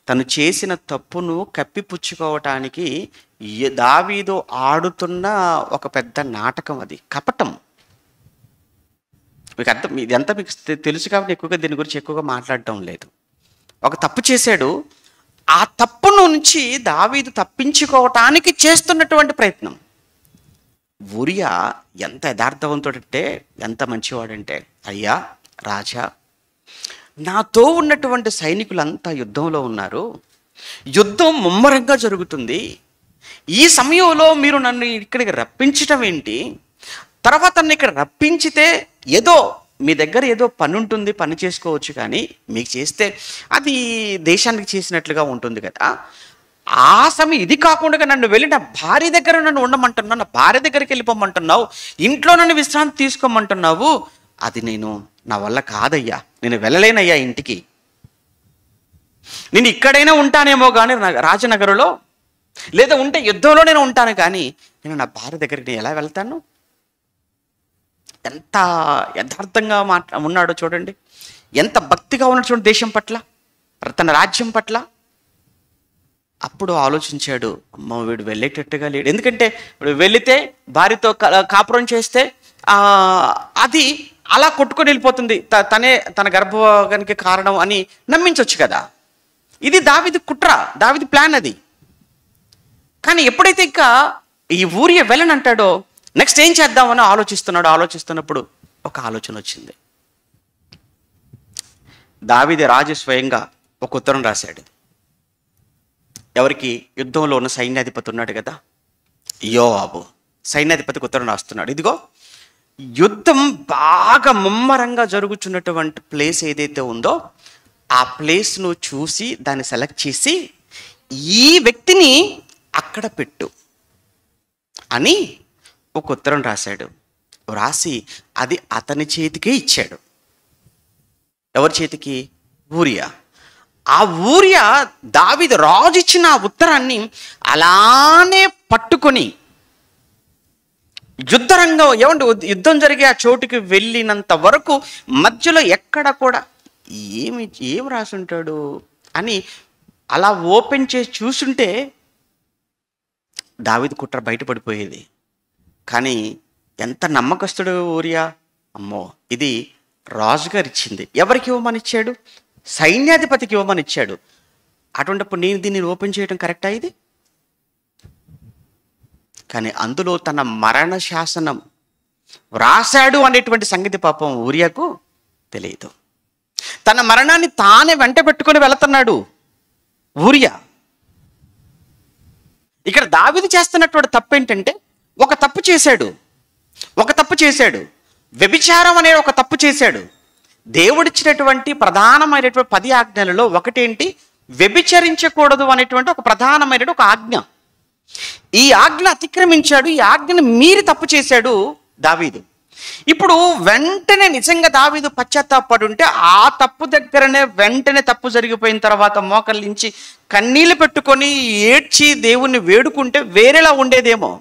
తను చేసిన తప్పును కప్పిపుచ్చుకోవటానికి దావీదు ఆడుతున్న ఒక పెద్ద నాటకం. అది కపటం. ఇదంతా మీకు తెలుసు కాబట్టి ఎక్కువగా దీని గురించి ఎక్కువగా మాట్లాడటం లేదు. ఒక తప్పు చేశాడు, ఆ తప్పు నుంచి దావీదు తప్పించుకోవటానికి చేస్తున్నటువంటి ప్రయత్నం. ఊరియా ఎంత యథార్థవంతుడంటే, ఎంత మంచివాడంటే, అయ్యా రాజా, నాతో ఉన్నటువంటి సైనికులంతా యుద్ధంలో ఉన్నారు, యుద్ధం ముమ్మరంగా జరుగుతుంది. ఈ సమయంలో మీరు నన్ను ఇక్కడికి రప్పించటం ఏంటి? తర్వాత నన్ను ఇక్కడ రప్పించితే ఏదో మీ దగ్గర ఏదో పని ఉంటుంది, పని చేసుకోవచ్చు, కానీ మీకు చేస్తే అది దేశానికి చేసినట్లుగా ఉంటుంది కదా. ఆ సమయం ఇది కాకుండా నన్ను వెళ్ళి నా భార్య దగ్గర నన్ను ఉండమంటున్నావు, నా భార్య దగ్గరికి వెళ్ళిపోమంటున్నావు, ఇంట్లో నన్ను విశ్రాంతి తీసుకోమంటున్నావు. అది నా వల్ల కాదయ్యా, నేను వెళ్ళలేనయ్యా ఇంటికి. నేను ఇక్కడైనా ఉంటానేమో కానీ రాజనగరంలో, లేదా ఉంటే యుద్ధంలో నేను ఉంటాను, కానీ నేను నా భార్య దగ్గరికి నేను ఎలా వెళ్తాను? ఎంత యథార్థంగా ఉన్నాడో చూడండి, ఎంత భక్తిగా ఉన్నాడు చూడండి దేశం పట్ల, తన రాజ్యం పట్ల. అప్పుడు ఆలోచించాడు, అమ్మ వీడు వెళ్ళేటట్టుగా లేడు. ఎందుకంటే ఇప్పుడు వెళితే భార్యతో కాపురం చేస్తే అది అలా కొట్టుకొని వెళ్ళిపోతుంది, తనే తన గర్భానికి కారణం అని నమ్మించవచ్చు కదా. ఇది దావీదు కుట్ర, దావీదు ప్లాన్ అది. కానీ ఎప్పుడైతే ఇంకా ఈ ఊరియా వెళ్ళనంటాడో నెక్స్ట్ ఏం చేద్దామని ఆలోచిస్తున్నప్పుడు ఒక ఆలోచన వచ్చింది. దావీదు రాజు స్వయంగా ఒక ఉత్తరం రాశాడు. ఎవరికి? యుద్ధంలో ఉన్న సైన్యాధిపతి ఉన్నాడు కదా, యోవాబు. సైన్యాధిపతికి ఉత్తరం రాస్తున్నాడు. ఇదిగో యుద్ధం బాగా ముమ్మరంగా జరుగుతున్నటువంటి ప్లేస్ ఏదైతే ఉందో ఆ ప్లేస్ను చూసి దాన్ని సెలెక్ట్ చేసి ఈ వ్యక్తిని అక్కడ పెట్టు అని ఒక ఉత్తరం రాశాడు. రాసి అది అతని చేతికే ఇచ్చాడు. ఎవరి చేతికి? ఊరియా. ఆ ఊరియా దావీదు రాజు ఇచ్చిన ఆ ఉత్తరాన్ని అలానే పట్టుకొని యుద్ధం జరిగే ఆ చోటుకి వెళ్ళినంత వరకు మధ్యలో ఎక్కడ కూడా ఏం రాసి ఉంటాడు అని అలా ఓపెన్ చేసి చూసుంటే దావీదు కుట్ర బయటపడిపోయేది. కానీ ఎంత నమ్మకస్తుడు ఊరియా! అమ్మో, ఇది రాజుగారు ఇచ్చింది. ఎవరికి ఇవ్వమని ఇచ్చాడు? సైన్యాధిపతికి ఇవ్వమని ఇచ్చాడు. అటువంటిప్పుడు నేను దీన్ని ఓపెన్ చేయడం కరెక్టా? ఇది కానీ అందులో తన మరణ శాసనం వ్రాసాడు అనేటువంటి సంగతి పాపం ఊరియాకు తెలియదు. తన మరణాన్ని తానే వెంట పెట్టుకొని వెళుతున్నాడు ఊరియా. ఇక్కడ దావీదు చేస్తున్నటువంటి తప్పు ఏంటంటే ఒక తప్పు చేశాడు, వ్యభిచారం అనే ఒక తప్పు చేశాడు. దేవుడిచ్చినటువంటి ప్రధానమైనటువంటి 10 ఆజ్ఞలలో ఒకటేంటి? వ్యభిచరించకూడదు అనేటువంటి ఒక ప్రధానమైన ఒక ఆజ్ఞ. ఈ ఆజ్ఞ అతిక్రమించాడు, ఈ ఆజ్ఞను మీరి తప్పు చేశాడు దావీదు. ఇప్పుడు వెంటనే నిజంగా దావీదు పశ్చాత్తాపడి ఉంటే ఆ తప్పు దగ్గరనే వెంటనే తప్పు జరిగిపోయిన తర్వాత మోకరించి కన్నీళ్లు పెట్టుకొని ఏడ్చి దేవుణ్ణి వేడుకుంటే వేరేలా ఉండేదేమో.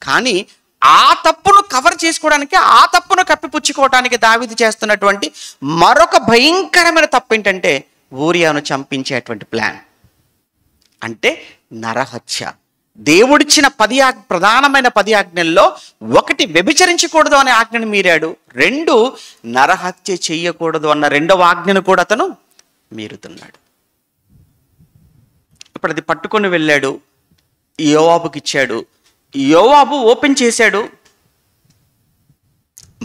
కానీ ఆ తప్పును కవర్ చేసుకోవడానికి, ఆ తప్పును కప్పిపుచ్చుకోవడానికి దావీదు చేస్తున్నటువంటి మరొక భయంకరమైన తప్పు ఏంటంటే ఊరియాను చంపించేటువంటి ప్లాన్. అంటే నరహత్య. దేవుడిచ్చిన ప్రధానమైన 10 ఆజ్ఞల్లో ఒకటి వ్యభిచరించకూడదు అనే ఆజ్ఞను మీరాడు, 2 నరహత్య చెయ్యకూడదు అన్న 2వ ఆజ్ఞను కూడా అతను మీరుతున్నాడు. ఇప్పుడు అది పట్టుకొని వెళ్ళాడు, యోవాబుకి ఇచ్చాడు. యోవాబు ఓపెన్ చేశాడు.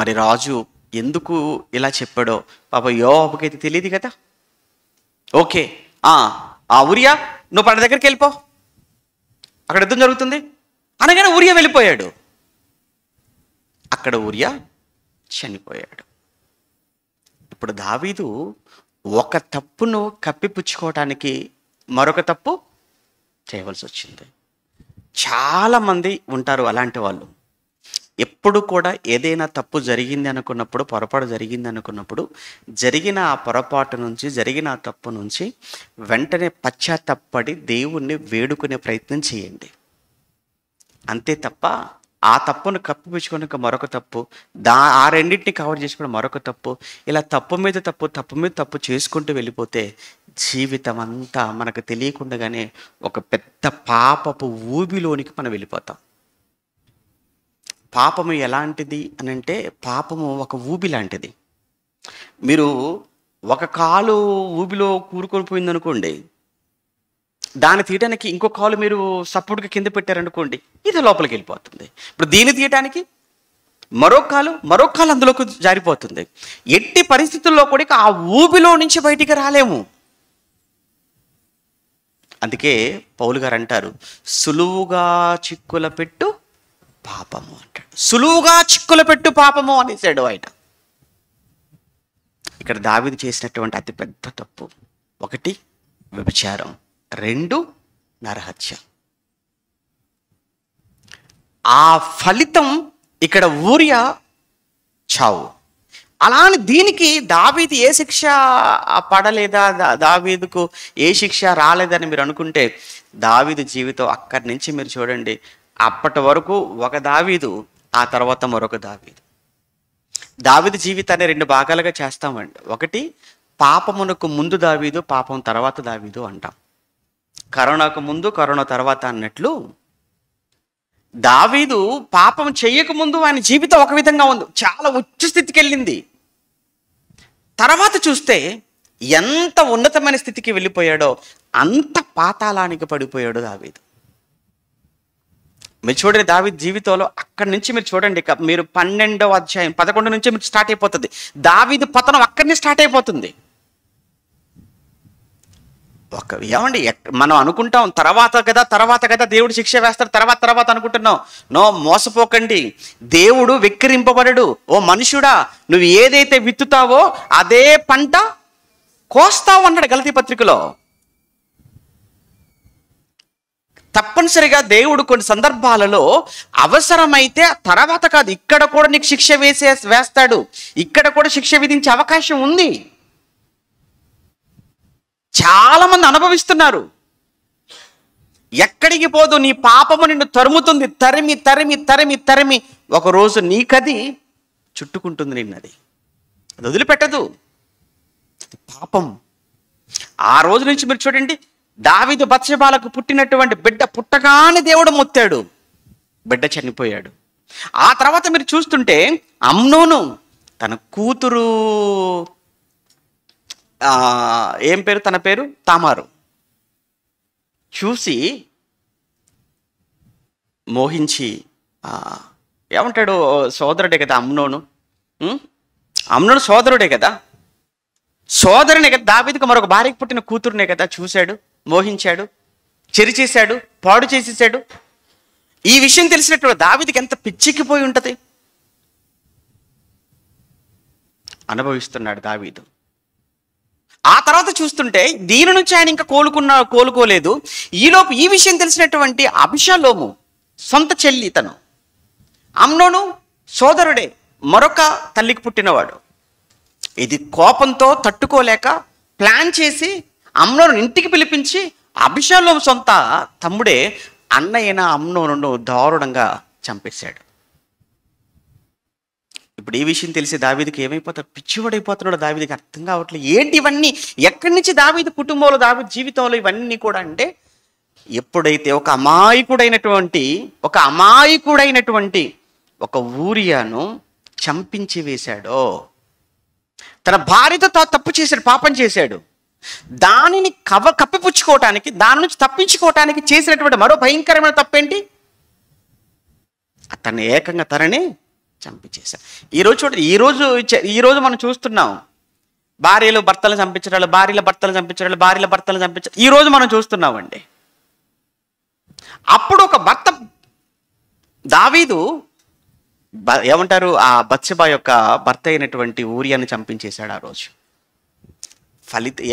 మరి రాజు ఎందుకు ఇలా చెప్పాడో పాప యోవాబుకి అయితే తెలియదు కదా. ఓకే, ఊరియా నువ్వు పని దగ్గరికి వెళ్ళిపో, అక్కడ యుద్ధం జరుగుతుంది అనగానే ఊరియా వెళ్ళిపోయాడు. అక్కడ ఊరియా చనిపోయాడు. ఇప్పుడు దావీదు ఒక తప్పును కప్పిపుచ్చుకోవటానికి మరొక తప్పు చేయవలసి వచ్చింది. చాలామంది ఉంటారు అలాంటి వాళ్ళు. ఎప్పుడు కూడా ఏదైనా తప్పు జరిగింది అనుకున్నప్పుడు, పొరపాటు జరిగింది అనుకున్నప్పుడు, జరిగిన ఆ పొరపాటు నుంచి, జరిగిన ఆ తప్పు నుంచి వెంటనే పశ్చాత్తాపడి దేవుణ్ణి వేడుకునే ప్రయత్నం చేయండి. అంతే తప్ప ఆ తప్పును కప్పిపుచ్చుకోవడానికి మరొక తప్పు, ఆ రెండింటిని కవర్ చేసుకోవడం మరొక తప్పు, ఇలా తప్పు మీద తప్పు చేసుకుంటూ వెళ్ళిపోతే జీవితం అంతా మనకు తెలియకుండానే ఒక పెద్ద పాపపు ఊబిలోనికి మనం వెళ్ళిపోతాం. పాపము ఎలాంటిది అని అంటే, పాపము ఒక ఊబి లాంటిది. మీరు ఒక కాలు ఊబిలో కూరుకొని పోయిందనుకోండి, దాన్ని తీయడానికి ఇంకో కాలు మీరు సపోర్ట్గా కింద పెట్టారనుకోండి, ఇది లోపలికి వెళ్ళిపోతుంది. ఇప్పుడు దీన్ని తీయడానికి మరో కాలు అందులోకి జారిపోతుంది. ఎట్టి పరిస్థితుల్లో కూడా ఆ ఊబిలో నుంచి బయటికి రాలేము. అందుకే పౌలు గారు అంటారు, సులువుగా చిక్కుల పెట్టు పాపము అంటాడు. సులువుగా చిక్కుల పెట్టు పాపము అనేసాడు ఆయన. ఇక్కడ దావీదు చేసినటువంటి అతిపెద్ద తప్పు, 1 వ్యభిచారం, 2 నరహత్య. ఆ ఫలితం ఇక్కడ ఊరియా చావు. అలానే దీనికి దావీదు ఏ శిక్ష పడలేదా, దావీదుకు ఏ శిక్ష రాలేదని మీరు అనుకుంటే, దావీదు జీవితం అక్కడి నుంచి మీరు చూడండి, అప్పటి వరకు ఒక దావీదు, ఆ తర్వాత మరొక దావీదు. దావీదు జీవితాన్ని 2 భాగాలుగా చేస్తామండి. 1 పాపమునకు ముందు దావీదు, పాపం తర్వాత దావీదు అంటాం. కరోనాకు ముందు కరోనా తర్వాత అన్నట్లు దావీదు పాపం చెయ్యకముందు ఆయన జీవితం ఒక విధంగా ఉంది, చాలా ఉచ్చ స్థితికి వెళ్ళింది. తర్వాత చూస్తే ఎంత ఉన్నతమైన స్థితికి వెళ్ళిపోయాడో అంత పాతాళానికి పడిపోయాడు దావీదు. మీరు చూడండి దావీదు జీవితంలో అక్కడి నుంచి మీరు చూడండి, మీరు 12వ అధ్యాయం 11 నుంచి మీరు స్టార్ట్ అయిపోతుంది. దావీదు పతనం అక్కడి నుంచి స్టార్ట్ అయిపోతుంది. ఏమండి, మనం అనుకుంటాం తర్వాత కదా దేవుడు శిక్ష వేస్తాడు, తర్వాత అనుకుంటున్నాం. నో, మోసపోకండి. దేవుడు వెక్కిరింపబడడు. ఓ మనుషుడా, నువ్వు ఏదైతే విత్తుతావో అదే పంట కోస్తావు అన్నాడు గలతీ పత్రికలో. తప్పనిసరిగా దేవుడు కొన్ని సందర్భాలలో అవసరమైతే తర్వాత కాదు, ఇక్కడ కూడా నీకు శిక్ష వేస్తాడు, ఇక్కడ కూడా శిక్ష విధించే అవకాశం ఉంది. చాలా మంది అనుభవిస్తున్నారు. ఎక్కడికి పోదు, నీ పాపము నిన్ను తరుముతుంది, తరిమి తరిమి తరిమి తరిమి ఒకరోజు నీకది చుట్టుకుంటుంది, నిన్నది అది వదిలిపెట్టదు. పాపం. ఆ రోజు నుంచి మీరు చూడండి, దావీదు బత్షెబాలకు పుట్టినటువంటి బిడ్డ పుట్టగానే దేవుడు మొత్తాడు, బిడ్డ చనిపోయాడు. ఆ తర్వాత మీరు చూస్తుంటే అమ్నోను తన కూతురు, ఏం పేరు, తన పేరు తామారు, చూసి మోహించి ఏమంటాడు, సోదరుడే కదా అమ్నోను, అమ్నోను సోదరుడే కదా, సోదరునే కదా, దావీదుకు మరొక భార్యకు పుట్టిన కూతురునే కదా, చూశాడు, మోహించాడు, చెరిచేశాడు, పాడు చేసేసాడు. ఈ విషయం తెలిసినట్టు దావీదుకి ఎంత పిచ్చిక్కిపోయి ఉంటుంది. అనుభవిస్తున్నాడు దావీదు. ఆ తర్వాత చూస్తుంటే దీని నుంచి ఆయన ఇంకా కోలుకోలేదు. ఈలోపు ఈ విషయం తెలిసినటువంటి అబిషాలోము సొంత చెల్లి, తను అమ్నోను సోదరుడే, మరొక తల్లికి పుట్టినవాడు. ఇది కోపంతో తట్టుకోలేక ప్లాన్ చేసి అమ్నోను ఇంటికి పిలిపించి అబిషాలోము సొంత తమ్ముడే అన్నయ్యన అమ్నోను దారుణంగా చంపేశాడు. ఇప్పుడు ఈ విషయం తెలిసి దావీదుకి ఏమైపోతాడు, పిచ్చివాడైపోతున్నాడు. దావీదుకి అర్థం కావట్లేదు, ఏంటి ఇవన్నీ, ఎక్కడి నుంచి దావీదు కుటుంబంలో, దావీదు జీవితంలో ఇవన్నీ కూడా అంటే, ఎప్పుడైతే ఒక అమాయకుడైనటువంటి ఒక ఊరియాను చంపించి వేశాడో, తన భార్యతో తప్పు చేశాడు, పాపం చేశాడు, దానిని కప్పిపుచ్చుకోవటానికి, దాని నుంచి తప్పించుకోవటానికి చేసినటువంటి మరో భయంకరమైన తప్పేంటి, అతన్ని ఏకంగా తనని చంపించేశారు. ఈరోజు మనం చూస్తున్నాం, భార్యలు భర్తలను చంపించడాలు, భార్యల భర్తలను చంపించారు. ఈరోజు మనం చూస్తున్నామండి. అప్పుడు ఒక భర్త దావీదు ఏమంటారు, ఆ బత్షెబా యొక్క భర్త అయినటువంటి ఊరియాని చంపించేశాడు ఆ రోజు.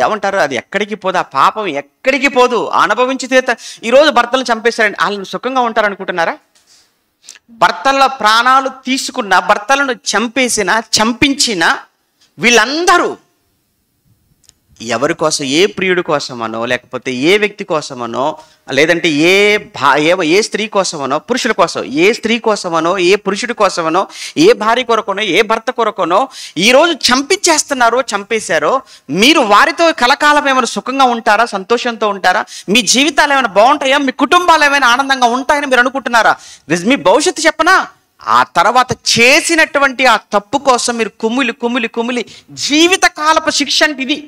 ఏమంటారు, అది ఎక్కడికి పోదు, ఆ పాపం ఎక్కడికి పోదు, అనుభవించితే. ఈరోజు భర్తలు చంపేశారండి, వాళ్ళు సుఖంగా ఉంటారు అనుకుంటున్నారా? భర్తల ప్రాణాలు తీసుకున్న, భర్తలను చంపించిన వీళ్ళందరూ ఎవరి కోసం, ఏ ప్రియుడి కోసమనో, లేకపోతే ఏ వ్యక్తి కోసమనో, లేదంటే ఏ స్త్రీ కోసమనో, పురుషుల కోసం, ఏ స్త్రీ కోసమనో, ఏ పురుషుడి కోసమనో, ఏ భార్య కొరకనో, ఏ భర్త కొరకనో ఈరోజు చంపేశారో, మీరు వారితో కలకాలం ఏమైనా సుఖంగా ఉంటారా, సంతోషంతో ఉంటారా, మీ జీవితాలు ఏమైనా బాగుంటాయా, మీ కుటుంబాలు ఏమైనా ఆనందంగా ఉంటాయని మీరు అనుకుంటున్నారా? మీ భవిష్యత్తు చెప్పనా? ఆ తర్వాత చేసినటువంటి ఆ తప్పు కోసం మీరు కుమిలి జీవితకాలపు శిక్ష అంటే ఇది.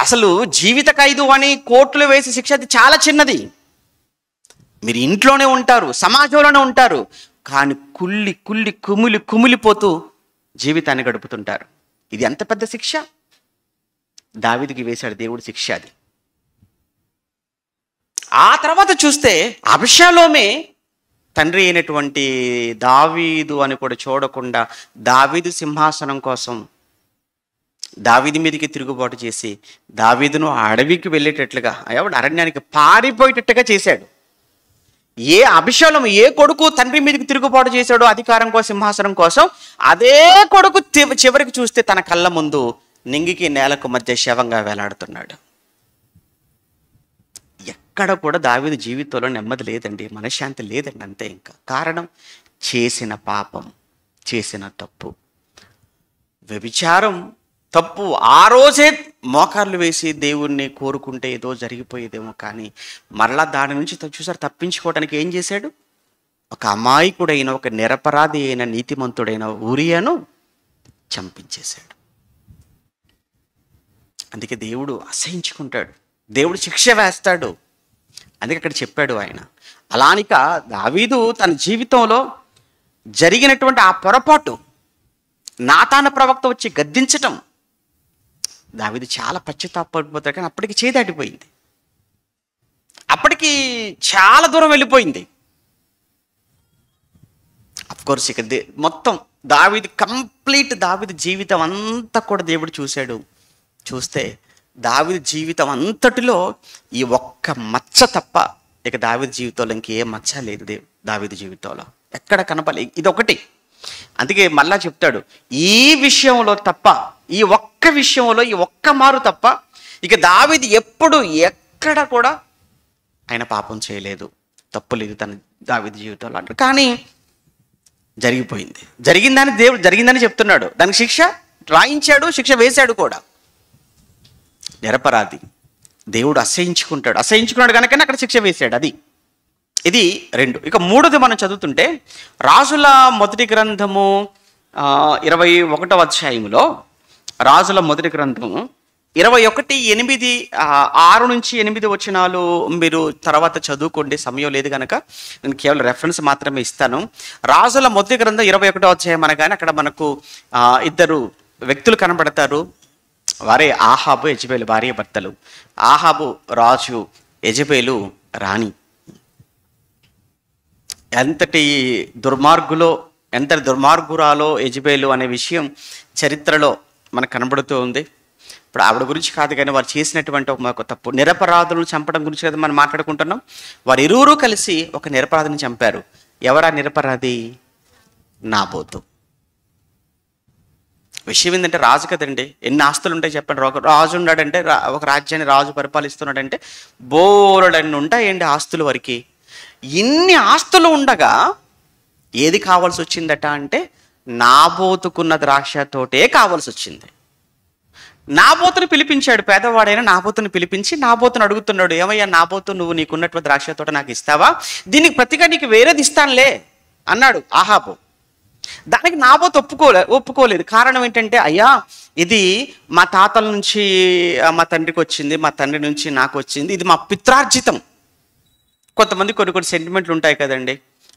అసలు జీవిత ఖైదు అని కోర్టులో వేసే శిక్ష అది చాలా చిన్నది. మీరు ఇంట్లోనే ఉంటారు, సమాజంలోనే ఉంటారు, కానీ కుమిలిపోతూ జీవితాన్ని గడుపుతుంటారు. ఇది ఎంత పెద్ద శిక్ష దావీదుకి వేశాడు దేవుడు శిక్ష. అది ఆ తర్వాత చూస్తే అబ్షాలోమే తండ్రి అయినటువంటి దావీదు అని కూడా చూడకుండా దావీదు సింహాసనం కోసం దావీదు మీదకి తిరుగుబాటు చేసి దావీదును అడవికి వెళ్ళేటట్లుగా ఎవడు అరణ్యానికి పారిపోయేటట్టుగా చేశాడు. ఏ అభిషేకం ఏ కొడుకు తండ్రి మీదకి తిరుగుబాటు చేశాడో అధికారం కోసం సింహాసనం కోసం, అదే కొడుకు చివరికి చూస్తే తన కళ్ళ ముందు నింగికి నేలకు మధ్య శవంగా వేలాడుతున్నాడు. ఎక్కడ కూడా దావీదు జీవితంలో నెమ్మది లేదండి, మనశ్శాంతి లేదండి, అంతే. ఇంకా కారణం చేసిన పాపం, చేసిన తప్పు, వ్యభిచారం తప్పు. ఆ రోజే మోకార్లు వేసి దేవుణ్ణి కోరుకుంటే ఏదో జరిగిపోయేదేమో, కానీ మరలా దాని నుంచి చూసారు తప్పించుకోవడానికి ఏం చేశాడు? ఒక అమాయకుడైన, ఒక నిరపరాధి అయిన, నీతిమంతుడైన ఊరియాను చంపించేశాడు. అందుకే దేవుడు అసహించుకుంటాడు, దేవుడు శిక్ష వేస్తాడు. అందుకే అక్కడ చెప్పాడు ఆయన. అలానిక దావీదు తన జీవితంలో జరిగినటువంటి ఆ పొరపాటు, నాతాను ప్రవక్త వచ్చి గద్దించటం, దావీదు చాలా పశ్చాత్తాపడిపోతాడు. కానీ అప్పటికి చేదాటిపోయింది, అప్పటికి చాలా దూరం వెళ్ళిపోయింది. అఫ్కోర్స్ ఇక మొత్తం దావీదు కంప్లీట్ దావీదు జీవితం అంతా కూడా దేవుడు చూశాడు. చూస్తే దావీదు జీవితం అంతటిలో ఈ ఒక్క మచ్చ తప్ప ఇక దావీదు జీవితంలో ఇంకే మచ్చ లేదు. దావీదు జీవితంలో ఎక్కడ కనపడలేదు, ఇది ఒకటి. అందుకే మళ్ళా చెప్తాడు, ఈ విషయంలో తప్ప, ఈ ఒక్క విషయంలో, ఈ ఒక్క మారు తప్ప ఇక దావీదు ఎప్పుడు ఎక్కడ కూడా ఆయన పాపం చేయలేదు, తప్పు లేదు తన దావీదు జీవితంలో అంటారు. కానీ జరిగిపోయింది, దేవుడు జరిగిందని చెప్తున్నాడు. దానికి శిక్ష రాయించాడు, శిక్ష వేశాడు కూడా. నిరపరాధి, దేవుడు అసహించుకున్నాడు కనుకనే అక్కడ శిక్ష వేశాడు. ఇది 2. ఇక 3ది మనం చదువుతుంటే రాజుల మొదటి గ్రంథము 21వ అధ్యాయంలో, రాజుల మొదటి గ్రంథము 21:8, 6 నుంచి 8 వచనాలు మీరు తర్వాత చదువుకోండి, సమయం లేదు కనుక నేను కేవలం రెఫరెన్స్ మాత్రమే ఇస్తాను. రాజుల మొదటి గ్రంథం 21వ అధ్యాయం అనగానే అక్కడ మనకు 2 వ్యక్తులు కనబడతారు. వారే ఆహాబు, యెజబేలు భార్య భర్తలు. ఆహాబు రాజు, యెజబేలు రాణి. ఎంతటి దుర్మార్గురాలో యెజబేలు అనే విషయం చరిత్రలో మనకు కనబడుతూ ఉంది. ఇప్పుడు ఆవిడ గురించి కాదు, కానీ వారు చేసినటువంటి ఒక తప్పు, నిరపరాధులను చంపడం గురించి కదా మనం మాట్లాడుకుంటున్నాం. వారు ఇరువురు కలిసి ఒక నిరపరాధిని చంపారు. ఎవరా నిరపరాధి? నాబోతు. విషయం ఏంటంటే, రాజు కదండి, ఎన్ని ఆస్తులు ఉంటాయి చెప్పండి. రాజు ఉన్నాడంటే, ఒక రాజ్యాన్ని రాజు పరిపాలిస్తున్నాడంటే బోలెడన్ని ఉంటాయండి ఆస్తులు. వరకు ఇన్ని ఆస్తులు ఉండగా ఏది కావాల్సి వచ్చిందట అంటే, నాబోతుకున్న ద్రాక్ష తోటే కావాల్సి వచ్చింది. నాబోతుని పిలిపించాడు, పేదవాడైన నాబోతుని పిలిపించి నాబోతుని అడుగుతున్నాడు, ఏమయ్యా నాబోతు, నువ్వు నీకున్నటువంటి ద్రాక్ష తోట నాకు ఇస్తావా? దీనికి ప్రతిగా నీకు వేరేది ఇస్తానులే అన్నాడు ఆహాబు. దానికి నాబోతు ఒప్పుకోలేదు. కారణం ఏంటంటే, అయ్యా ఇది మా తాతల నుంచి మా తండ్రికి వచ్చింది, మా తండ్రి నుంచి నాకు వచ్చింది, ఇది మా పిత్రార్జితం. కొంతమంది కొన్ని సెంటిమెంట్లు ఉంటాయి కదండి.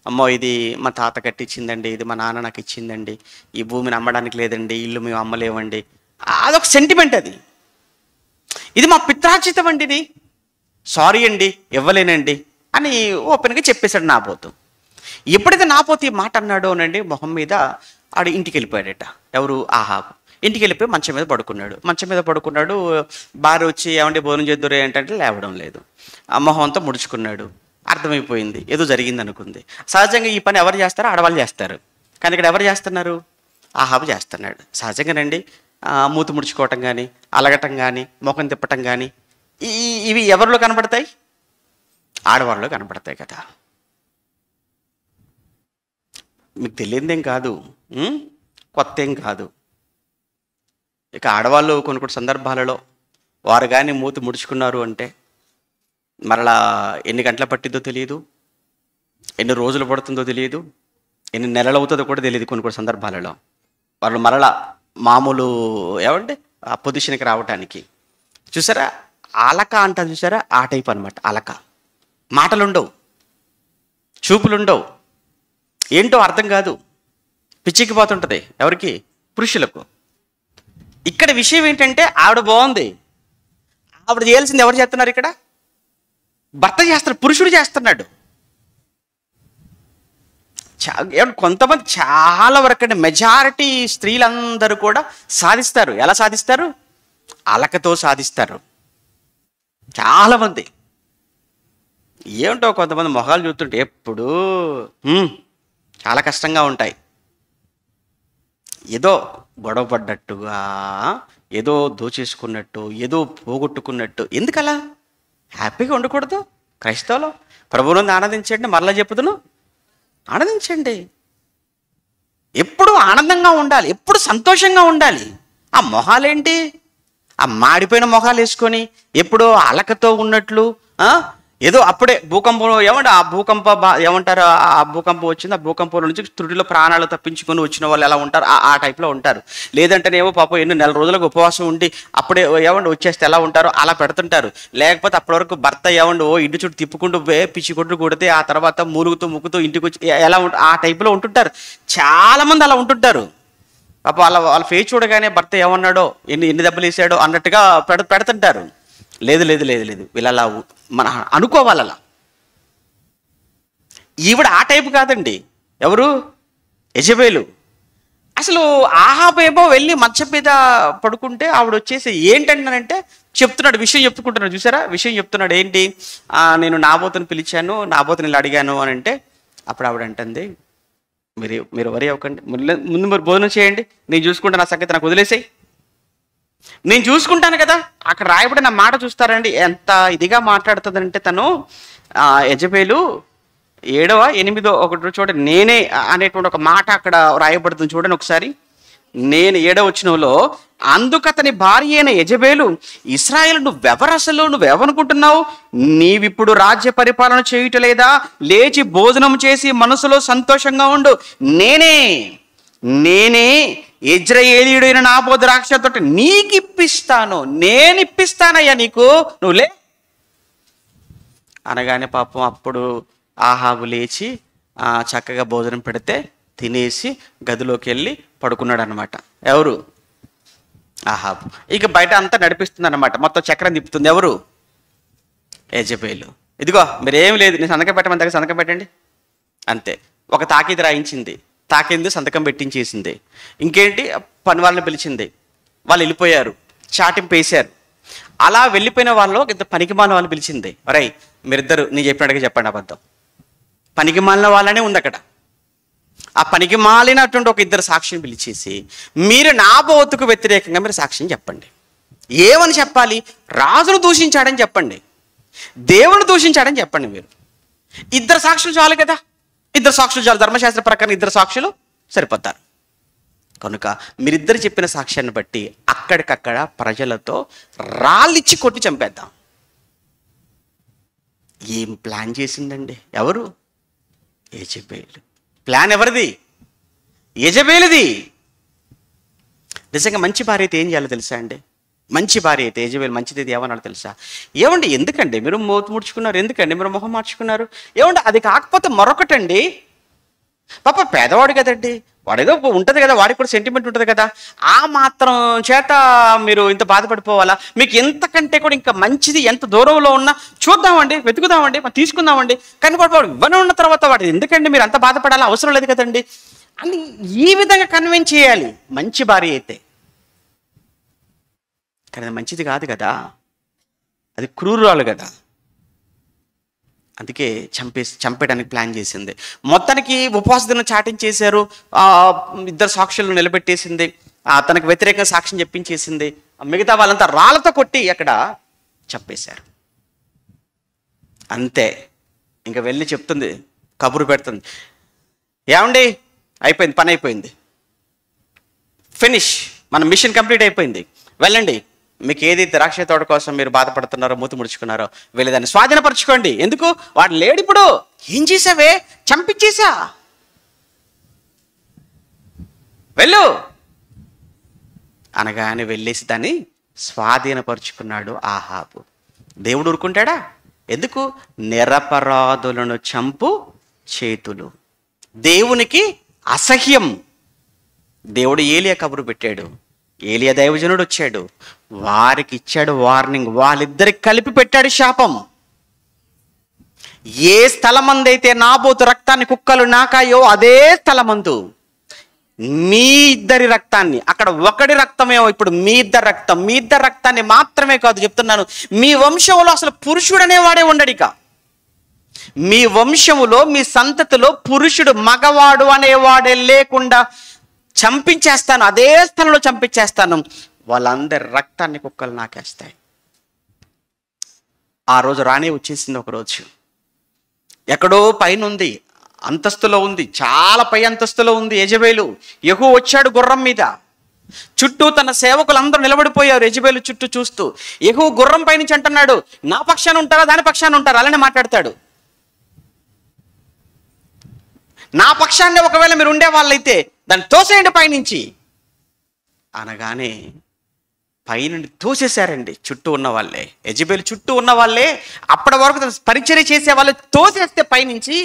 అమ్మో ఇది మా తాత కట్టించిందండి, ఇది మా నాన్న నాకు ఇచ్చిందండి, ఈ భూమిని అమ్మడానికి లేదండి, ఇల్లు మేము అమ్మలేమండి, అదొక సెంటిమెంట్. ఇది మా పిత్రార్జితం అండి, ఇది సారీ అండి ఇవ్వలేనండి అని ఓపెన్గా చెప్పేశాడు నాబోతు. ఎప్పుడైతే నాబోతు ఈ మాట అన్నాడో అనండి, మొహం మీద ఆడు ఇంటికి వెళ్ళిపోయాడట. ఎవరు? ఆహాబు. ఇంటికి వెళ్ళిపోయి మంచం మీద పడుకున్నాడు. భార్య వచ్చి ఏమంటే భోజనం చేద్దురే అంటే లేవడం లేదు. ఆ మొహం అంతా ముడుచుకున్నాడు. అర్థమైపోయింది ఏదో జరిగింది అనుకుంది. సహజంగా ఈ పని ఎవరు చేస్తారో? ఆడవాళ్ళు చేస్తారు. కానీ ఇక్కడ ఎవరు చేస్తున్నారు? ఆహాబు చేస్తున్నాడు. సహజంగానండి మూతి ముడుచుకోవటం కానీ, అలగటం కానీ, ముఖం తిప్పటం కానీ ఇవి ఎవరిలో కనపడతాయి? ఆడవాళ్ళలో కనపడతాయి కదా. మీకు తెలియదేం కాదు, కొత్త ఏం కాదు. ఇక ఆడవాళ్ళు కొన్ని సందర్భాలలో వారు కానీ మూతి ముడుచుకున్నారు అంటే మరలా ఎన్ని గంటల పట్టిద్దో తెలియదు, ఎన్ని రోజులు పడుతుందో తెలియదు, ఎన్ని నెలలు అవుతుందో కూడా తెలియదు. కొన్ని సందర్భాలలో వాళ్ళు మరలా మామూలు ఏమంటే ఆ పొజిషన్కి రావటానికి చూసారా, అలక అంటారు చూసారా, ఆ టైప్ అనమాట. అలక, మాటలుండవు, చూపులుండవు, ఏంటో అర్థం కాదు, పిచ్చికిపోతుంటుంది. ఎవరికి? పురుషులకు. ఇక్కడ విషయం ఏంటంటే, ఆవిడ బాగుంది, ఆవిడ చేయాల్సింది ఎవరు చేస్తున్నారు ఇక్కడ? భర్త చేస్తున్నాడు, పురుషుడు చేస్తున్నాడు. కొంతమంది చాలా వరకు అంటే మెజారిటీ స్త్రీలందరూ కూడా సాధిస్తారు. ఎలా సాధిస్తారు? అలకతో సాధిస్తారు. చాలామంది ఏమిటో కొంతమంది మొహాలు చూస్తుంటే ఎప్పుడు చాలా కష్టంగా ఉంటాయి. ఏదో గొడవ పడ్డట్టుగా, ఏదో దోచేసుకున్నట్టు, ఏదో పోగొట్టుకున్నట్టు. ఎందుకలా? హ్యాపీగా ఉండకూడదు? క్రైస్తవులు ప్రభువునందు ఆనందించండి. మరలా చెప్పుదును, ఆనందించండి. ఎప్పుడు ఆనందంగా ఉండాలి, ఎప్పుడు సంతోషంగా ఉండాలి. ఆ మొహాలేంటి? ఆ మాడిపోయిన మొహాలు వేసుకొని ఎప్పుడో అలకతో ఉన్నట్లు, ఏదో అప్పుడే భూకంపం ఏమంటే ఆ ఏమంటారు, ఆ భూకంపం వచ్చింది, ఆ భూకంపంలో నుంచి త్రుటిలో ప్రాణాలు తప్పించుకొని వచ్చిన వాళ్ళు ఎలా ఉంటారు, ఆ టైప్లో ఉంటారు. లేదంటేనేమో పాపం ఎన్నో నెల రోజులకు ఉపవాసం ఉండి అప్పుడే ఏమండి వచ్చేస్తే ఎలా ఉంటారో అలా పెడుతుంటారు. లేకపోతే అప్పటి వరకు భర్త ఏమండి ఇంటి చుట్టూ తిప్పుకుంటూ పిచ్చి కొట్టు కొడితే ఆ తర్వాత మూలుగుతూ ముక్కుతూ ఇంటికి వచ్చి ఎలా ఆ టైప్లో ఉంటుంటారు. చాలామంది అలా ఉంటుంటారు. పాపం వాళ్ళ ఫేస్ చూడగానే భర్త ఏమన్నాడో, ఎన్ని దెబ్బలు వేసాడో అన్నట్టుగా పెడుతుంటారు. లేదు లేదు లేదు లేదు వీళ్ళలా మన అనుకోవాలి. అలా ఈవిడ ఆ టైపు కాదండి. ఎవరు? యెజబెలు. అసలు ఆహాబేమో వెళ్ళి మంచం మీద పడుకుంటే ఆవిడ వచ్చేసి ఏంటంటే చెప్తున్నాడు, విషయం చెప్పుకుంటున్నాడు. చూసారా విషయం చెప్తున్నాడు. ఏంటి? నేను నాబోతుని పిలిచాను, నాబోతుని ఇలా అడిగాను అని అంటే అప్పుడు ఆవిడ అంటుంది, మీరు వరి అవ్వకండి, ముందు మీరు భోజనం చేయండి, నేను చూసుకుంటాను, నా సంగతి నాకు వదిలేసాయి, నేను చూసుకుంటాను కదా. అక్కడ రాయబడిన మాట చూస్తారండి, ఎంత ఇదిగా మాట్లాడుతుందంటే తను యెజబెలు 7వ 8వ ఒకటి చూడండి, నేనే అనేటువంటి ఒక మాట అక్కడ రాయబడుతుంది చూడండి ఒకసారి. నేను 7వ వచనంలో, అందుకతని భార్య అయిన యెజబెలు, ఇశ్రాయేలు నువ్వెవరు, అసలు నువ్వెవనుకుంటున్నావు? నీవిప్పుడు రాజ్య పరిపాలన చేయటలేదా? లేచి భోజనం చేసి మనసులో సంతోషంగా ఉండు. నేనే యెజ్రెయేలీయుడైన నాబోతు ద్రాక్ష తోట నీకు ఇప్పిస్తాను, నేను ఇప్పిస్తానయ్యా నీకు, నువ్వులే అనగానే పాపం అప్పుడు ఆహాబు లేచి చక్కగా భోజనం పెడితే తినేసి గదిలోకి వెళ్ళి పడుకున్నాడు అనమాట. ఎవరు? ఆహాబు. ఇక బయట అంతా నడిపిస్తుంది అనమాట, మొత్తం చక్రం తిప్పుతుంది. ఎవరు? యెజబెలు. ఇదిగో మీరేం లేదు, నేను సంతకం పెట్టమని దగ్గర సంతకం పెట్టండి అంతే. ఒక తాకీదు రాయించింది, తాకింది, సంతకం పెట్టించేసింది. ఇంకేంటి, పని వాళ్ళని పిలిచింది, వాళ్ళు వెళ్ళిపోయారు, చాటింపు వేశారు. అలా వెళ్ళిపోయిన వాళ్ళు ఇంత పనికిమాలిన వాళ్ళని పిలిచింది. రై మీరిద్దరు నేను చెప్పినట్టుగా చెప్పండి అబద్ధం. పనికిమాలిన వాళ్ళనే ఉంది అక్కడ. ఆ పనికి మాలినటువంటి ఒక 2 సాక్షిని పిలిచేసి, మీరు నాబోతుకు వ్యతిరేకంగా మీరు సాక్ష్యం చెప్పండి. ఏమని చెప్పాలి? రాజును దూషించాడని చెప్పండి, దేవుని దూషించాడని చెప్పండి. మీరు 2 సాక్షులు చాలు కదా, 2 సాక్షులు చాలు. ధర్మశాస్త్ర ప్రకారం 2 సాక్షులు సరిపోతారు. కనుక మీరిద్దరు చెప్పిన సాక్ష్యాన్ని బట్టి అక్కడికక్కడ ప్రజలతో రాళ్ళిచ్చి కొట్టి చంపేద్దాం. ఏం ప్లాన్ చేసిందండి? ఎవరు? యెజబెలు. ప్లాన్ ఎవరిది? యెజబెలుది. నిజంగా మంచి భార్య అయితే ఏం చేయాలో తెలుసా అండి? మంచి భార్య అయితే యెజబెలు మంచిది ఏమన్నాడు తెలుసా? ఏమండి ఎందుకండి మీరు మూతి ముడుచుకున్నారు, ఎందుకండి మీరు మొహం మార్చుకున్నారు? ఏమండి అది కాకపోతే మరొకటండి, పాప పేదవాడు కదండి, వాడేదో ఉంటుంది కదా, వాడికి కూడా సెంటిమెంట్ ఉంటుంది కదా, ఆ మాత్రం చేత మీరు ఇంత బాధపడిపోవాలా? మీకు ఎంతకంటే కూడా ఇంకా మంచిది ఎంత దూరంలో ఉన్నా చూద్దామండి, వెతుకుదామండి, మనం తీసుకుందామండి, కానీ వాడు ఇవ్వనే ఉన్న తర్వాత వాడు ఎందుకండి మీరు అంత బాధపడాలా, అవసరం లేదు కదండి అని ఈ విధంగా కన్విన్స్ చేయాలి మంచి భార్య అయితే. కానీ అది మంచిది కాదు కదా, అది క్రూరాలు కదా. అందుకే చంపేయడానికి ప్లాన్ చేసింది. మొత్తానికి ఉపవాస దినం చాటించేశారు, 2 సాక్షులను నిలబెట్టేసింది, తనకు వ్యతిరేకంగా సాక్ష్యం చెప్పించేసింది. మిగతా వాళ్ళంతా రాళ్ళతో కొట్టి అక్కడ చంపేశారు. అంతే. ఇంకా వెళ్ళి చెప్తుంది, కబురు పెడుతుంది, ఏమండి అయిపోయింది, పని అయిపోయింది, ఫినిష్, మన మిషన్ కంప్లీట్ అయిపోయింది, వెళ్ళండి, మీకు ఏది ద్రాక్ష తోట కోసం మీరు బాధపడుతున్నారో, మూతి ముడుచుకున్నారో వెళ్ళి దాన్ని స్వాధీనపరచుకోండి. ఎందుకు? వాడు లేడు ఇప్పుడు. ఏం చేసావే? చంపించేసా, వెళ్ళు అనగానే వెళ్ళేసి దాన్ని స్వాధీనపరుచుకున్నాడు ఆహాబు. దేవుడు ఊరుకుంటాడా? ఎందుకు? నిరపరాధులను చంపు చేతులు దేవునికి అసహ్యం. దేవుడు ఏలియా కబురు పెట్టాడు, ఏలియా దైవజనుడు వచ్చాడు, వారికి ఇచ్చాడు వార్నింగ్, వాళ్ళిద్దరికి కలిపి పెట్టాడు శాపం. ఏ స్థలమందైతే నాబోతు రక్తాన్ని కుక్కలు నాకాయో అదే స్థలమందు మీ ఇద్దరి రక్తాన్ని, అక్కడ ఒకటి రక్తమేమో, ఇప్పుడు మీ ఇద్దరి రక్తాన్ని మాత్రమే కాదు చెప్తున్నాను, మీ వంశంలో అసలు పురుషుడు అనేవాడే ఉండడు. ఇక మీ వంశములో, మీ సంతతిలో పురుషుడు, మగవాడు అనేవాడే లేకుండా చంపించేస్తాను, అదే స్థలంలో చంపించేస్తాను. వాళ్ళందరి రక్తాన్ని కుక్కలు నాకేస్తాయి. ఆ రోజు రానే వచ్చేసింది. ఒకరోజు ఎక్కడో పైన ఉంది, అంతస్తులో ఉంది, చాలా పై అంతస్తులో ఉంది యెజబేలు. యెహూ వచ్చాడు గుర్రం మీద, చుట్టూ తన సేవకులు అందరూ నిలబడిపోయారు యెజబేలు చుట్టూ చూస్తూ. యెహూ గుర్రం పైనుంచి అంటున్నాడు, నా పక్షాన ఉంటారా దాని పక్షాన ఉంటారా, అలానే మాట్లాడతాడు. నా పక్షాన్ని ఒకవేళ మీరు ఉండే వాళ్ళైతే దాన్ని తోసేయండి పైనుంచి అనగానే పైనుండి తోసేశారండి. చుట్టూ ఉన్న వాళ్ళే, యెజబేలు చుట్టూ ఉన్న వాళ్ళే, అప్పటి వరకు పరిచర్య చేసే వాళ్ళు తోసేస్తే పైనుంచి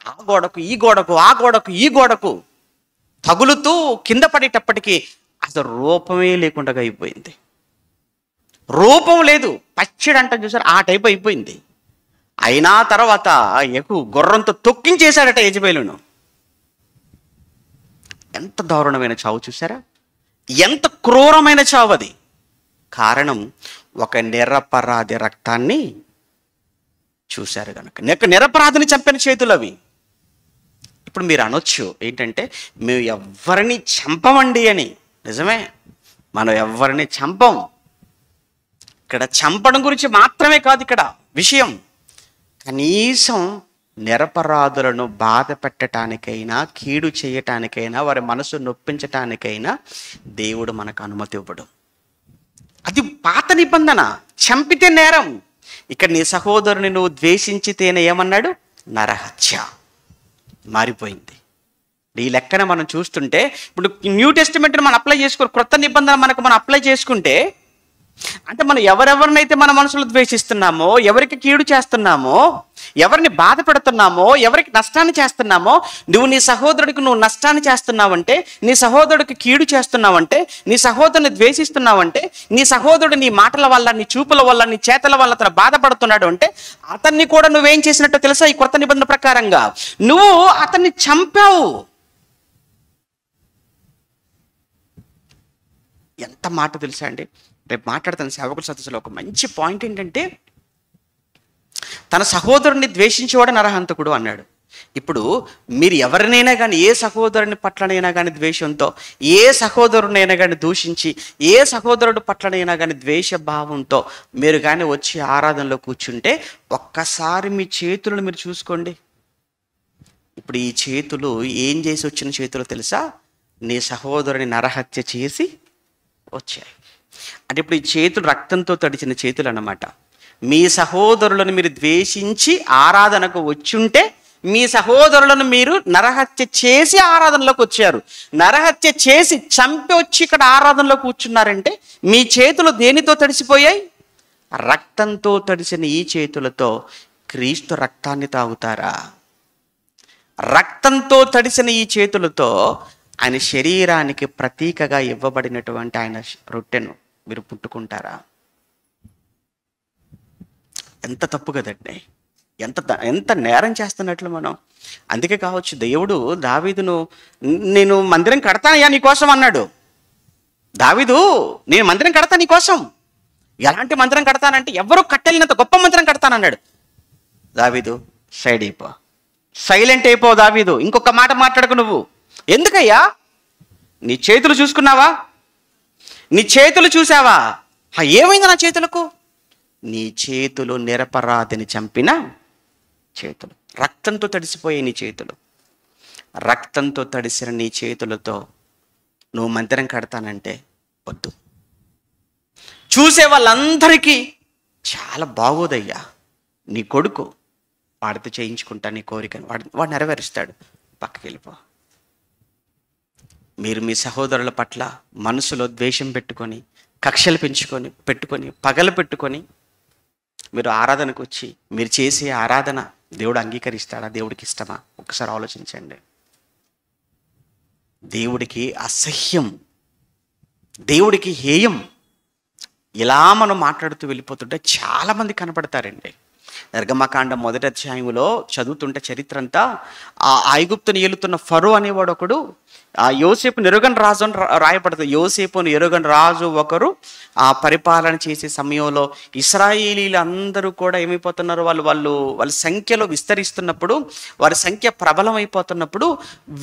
ఆ గోడకు ఈ గోడకు, ఆ గోడకు ఈ గోడకు తగులుతూ కింద పడేటప్పటికీ అసలు రూపమే లేకుండా అయిపోయింది. రూపం లేదు, పచ్చడి అంటాం చూసారు, ఆ టైప్ అయిపోయింది. అయినా తర్వాత యెహూ గుర్రంతో తొక్కించేశాడట యెజబేలును. ఎంత దారుణమైన చావు చూసారా, ఎంత క్రూరమైన చావు అది. కారణం ఒక నిరపరాధి రక్తాన్ని చూశారు కనుక. నిరపరాధిని చంపిన చేతులు అవి. ఇప్పుడు మీరు అనొచ్చు ఏంటంటే, మేము ఎవరిని చంపమండి అని. నిజమే, మనం ఎవరిని చంపం. ఇక్కడ చంపడం గురించి మాత్రమే కాదు ఇక్కడ విషయం, కనీసం నిరపరాధులను బాధ పెట్టడానికైనా, కీడు చేయటానికైనా, వారి మనసు నొప్పించటానికైనా దేవుడు మనకు అనుమతి ఇవ్వడు. అది పాత నిబంధన. చంపితే నేరం. ఇక్కడ నీ సహోదరుని నువ్వు ద్వేషించితేనే ఏమన్నాడు, నరహత్య. మారిపోయింది. ఈ లెక్కన మనం చూస్తుంటే ఇప్పుడు న్యూ టెస్టిమెంట్ని మనం అప్లై చేసుకో, క్రొత్త నిబంధన మనం అప్లై చేసుకుంటే, అంటే మనం ఎవరెవరినైతే మన మనసులో ద్వేషిస్తున్నామో, ఎవరికి కీడు చేస్తున్నామో, ఎవరిని బాధ పెడుతున్నామో, ఎవరికి నష్టాన్ని చేస్తున్నామో, నువ్వు నీ సహోదరుడికి నువ్వు నష్టాన్ని చేస్తున్నావంటే, నీ సహోదరుడికి కీడు చేస్తున్నావంటే, నీ సహోదరుని ద్వేషిస్తున్నావంటే, నీ సహోదరుడు నీ మాటల వల్ల, నీ చూపుల వల్ల, నీ చేతల వల్ల అతను బాధపడుతున్నాడు అంటే, అతన్ని కూడా నువ్వేం చేసినట్టు తెలుసా? ఈ కొత్త నిబంధన ప్రకారంగా నువ్వు అతన్ని చంపావు. ఎంత మాట తెలుసా అండి? రేపు మాట్లాడతాను సేవకుల సదస్సులో. ఒక మంచి పాయింట్ ఏంటంటే, తన సహోదరుని ద్వేషించేవాడు నరహంతకుడు అన్నాడు. ఇప్పుడు మీరు ఎవరినైనా కానీ, ఏ సహోదరుని పట్లనైనా కానీ ద్వేషంతో, ఏ సహోదరునైనా కానీ దూషించి, ఏ సహోదరుడు పట్లనైనా కానీ ద్వేషభావంతో మీరు కానీ వచ్చి ఆరాధనలో కూర్చుంటే, ఒక్కసారి మీ చేతులను మీరు చూసుకోండి. ఇప్పుడు ఈ చేతులు ఏం చేసి వచ్చిన చేతులు తెలుసా? నీ సహోదరుని నరహత్య చేసి వచ్చాయి. అంటే ఇప్పుడు ఈ చేతులు రక్తంతో తడిచిన చేతులు అన్నమాట. మీ సహోదరులను మీరు ద్వేషించి ఆరాధనకు వచ్చుంటే, మీ సహోదరులను మీరు నరహత్య చేసి ఆరాధనలోకి వచ్చారు. నరహత్య చేసి చంపి వచ్చి ఇక్కడ ఆరాధనలో కూర్చున్నారంటే, మీ చేతులు దేనితో తడిసిపోయాయి? రక్తంతో తడిసిన ఈ చేతులతో క్రీస్తు రక్తాన్ని తాగుతారా? రక్తంతో తడిసిన ఈ చేతులతో ఆయన శరీరానికి ప్రతీకగా ఇవ్వబడినటువంటి ఆయన రొట్టెను మీరు పుట్టుకుంటారా? ఎంత తప్పు కదండి, ఎంత నేరం చేస్తున్నట్లు మనం. అందుకే కావచ్చు దేవుడు దావీదును, నేను మందిరం కడతానయ్యా నీకోసం అన్నాడు. దావీదు, నేను మందిరం కడతాను నీకోసం. ఎలాంటి మందిరం కడతానంటే, ఎవరు కట్టెలినంత గొప్ప మందిరం కడతానన్నాడు. దావీదు సైడ్ అయిపో, సైలెంట్ అయిపో దావీదు, ఇంకొక మాట మాట్లాడకు నువ్వు. ఎందుకయ్యా? నీ చేతులు చూసుకున్నావా? నీ చేతులు చూసావా? ఏమైంది నా చేతులకు? నీ చేతులు నిరపరాధిని చంపిన చేతులు, రక్తంతో తడిసిపోయే నీ చేతులు. రక్తంతో తడిసిన నీ చేతులతో నువ్వు మందిరం కడతానంటే వద్దు. చూసే వాళ్ళందరికీ చాలా బాగోదయ్యా, నీ కొడుకు వాడితో చేయించుకుంటా నీ కోరికను, వాడు నెరవేరుస్తాడు, పక్కకి వెళ్ళిపో. మీరు మీ సహోదరుల పట్ల మనసులో ద్వేషం పెట్టుకొని, కక్షలు పెట్టుకొని పగలు పెట్టుకొని మీరు ఆరాధనకు వచ్చి మీరు చేసే ఆరాధన దేవుడు అంగీకరిస్తాడా? దేవుడికి ఇష్టమా? ఒకసారి ఆలోచించండి. దేవుడికి అసహ్యం, దేవుడికి హేయం. ఇలా మనం మాట్లాడుతూ వెళ్ళిపోతుంటే చాలామంది కనపడతారండి. నిర్గమకాండం మొదటి అధ్యాయంలో చదువుతుంటే చరిత్ర అంతా ఆ ఐగుప్తుని ఏలుతున్న ఫరో అనేవాడు ఒకడు, ఆ యోసేపుని ఎరుగని రాజు అని రాయబడుతుంది. యోసేపుని ఎరుగని రాజు ఒకరు ఆ పరిపాలన చేసే సమయంలో ఇశ్రాయేలీలు అందరూ కూడా ఏమైపోతున్నారు, వాళ్ళ సంఖ్యలో విస్తరిస్తున్నప్పుడు, వారి సంఖ్య ప్రబలం అయిపోతున్నప్పుడు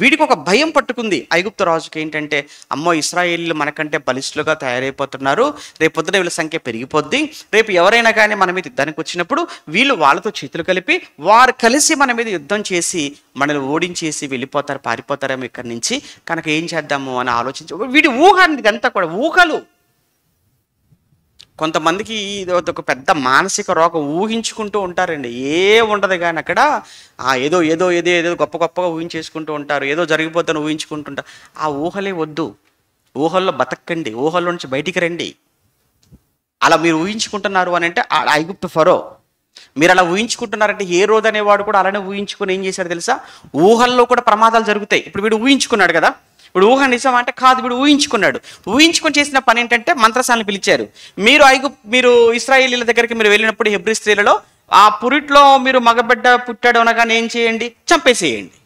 వీడికి ఒక భయం పట్టుకుంది ఐగుప్తు రాజుకి. ఏంటంటే, అమ్మో ఇశ్రాయేలీలు మనకంటే బలిష్ఠులుగా తయారైపోతున్నారు, రేపు పొద్దున వీళ్ళ సంఖ్య పెరిగిపోద్ది, రేపు ఎవరైనా కానీ మన మీద యుద్ధానికి వచ్చినప్పుడు వీళ్ళు వాళ్ళతో చేతులు కలిపి వారు కలిసి మన మీద యుద్ధం చేసి మనల్ని ఓడించేసి వెళ్ళిపోతారు, పారిపోతారేమో ఇక్కడి నుంచి, కనుక ఏం చేద్దాము అని ఆలోచించి వీడి ఊహ ఇదంతా కూడా ఊహలు. కొంతమందికి ఇది ఒక పెద్ద మానసిక రోగం, ఊహించుకుంటూ ఉంటారండి. ఉండదు కానీ అక్కడ ఏదో ఏదో ఏదో ఏదో గొప్ప గొప్పగా ఊహించేసుకుంటూ ఉంటారు, ఏదో జరిగిపోతాను ఊహించుకుంటుంటారు. ఆ ఊహలే వద్దు, ఊహల్లో బతకండి, ఊహల్లో నుంచి బయటికి రండి. అలా మీరు ఊహించుకుంటున్నారు అని అంటే ఐగుప్తు ఫరో, మీరు అలా ఊహించుకుంటున్నారంటే ఏ రోజు అనేవాడు కూడా అలానే ఊహించుకుని ఏం చేశాడు తెలుసా, ఊహల్లో కూడా ప్రమాదాలు జరుగుతాయి. ఇప్పుడు వీడు ఊహించుకున్నాడు కదా, ఇప్పుడు ఊహ నిజం అంటే కాదు, వీడు ఊహించుకున్నాడు. ఊహించుకొని చేసిన పని ఏంటంటే మంత్రసాలను పిలిచారు. మీరు ఇశ్రాయేలీల దగ్గరికి మీరు వెళ్ళినప్పుడు హెబ్రీ స్త్రీలలో ఆ పురిట్లో మీరు మగబిడ్డ పుట్టాడు అనగానే ఏం చేయండి, చంపేసేయండి.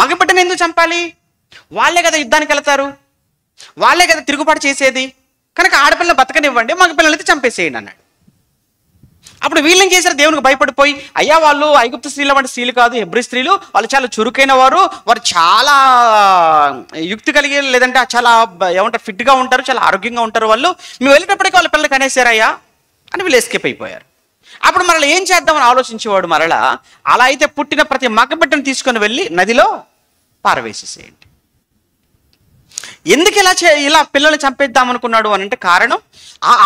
మగబిడ్డను ఎందుకు చంపాలి, వాళ్ళే కదా యుద్ధానికి వెళతారు, వాళ్ళే కదా తిరుగుబాటు చేసేది, కనుక ఆడపిల్లని బతకనివ్వండి, మగపిల్లలైతే చంపేసేయండి అన్నాడు. అప్పుడు వీళ్ళేం చేశారు, దేవునికి భయపడిపోయి, అయ్యా వాళ్ళు ఐగుప్తు స్త్రీల వంటి స్త్రీలు కాదు, హెబ్రీ స్త్రీలు, వాళ్ళు చాలా చురుకైన వారు చాలా యుక్తి కలిగి, లేదంటే చాలా ఏమంటారు ఫిట్గా ఉంటారు, చాలా ఆరోగ్యంగా ఉంటారు, వాళ్ళు మేము వెళ్ళేటప్పటికీ వాళ్ళ పిల్లలు కనేసారయ్యా అని వీళ్ళు ఎస్కేప్ అయిపోయారు. అప్పుడు మరలా ఏం చేద్దామని ఆలోచించేవాడు, మరలా అలా అయితే పుట్టిన ప్రతి మగబిడ్డను తీసుకొని వెళ్ళి నదిలో పారవేసేసేయండి. ఎందుకు ఇలా పిల్లల్ని చంపేద్దాం అనుకున్నాడు అని అంటే కారణం,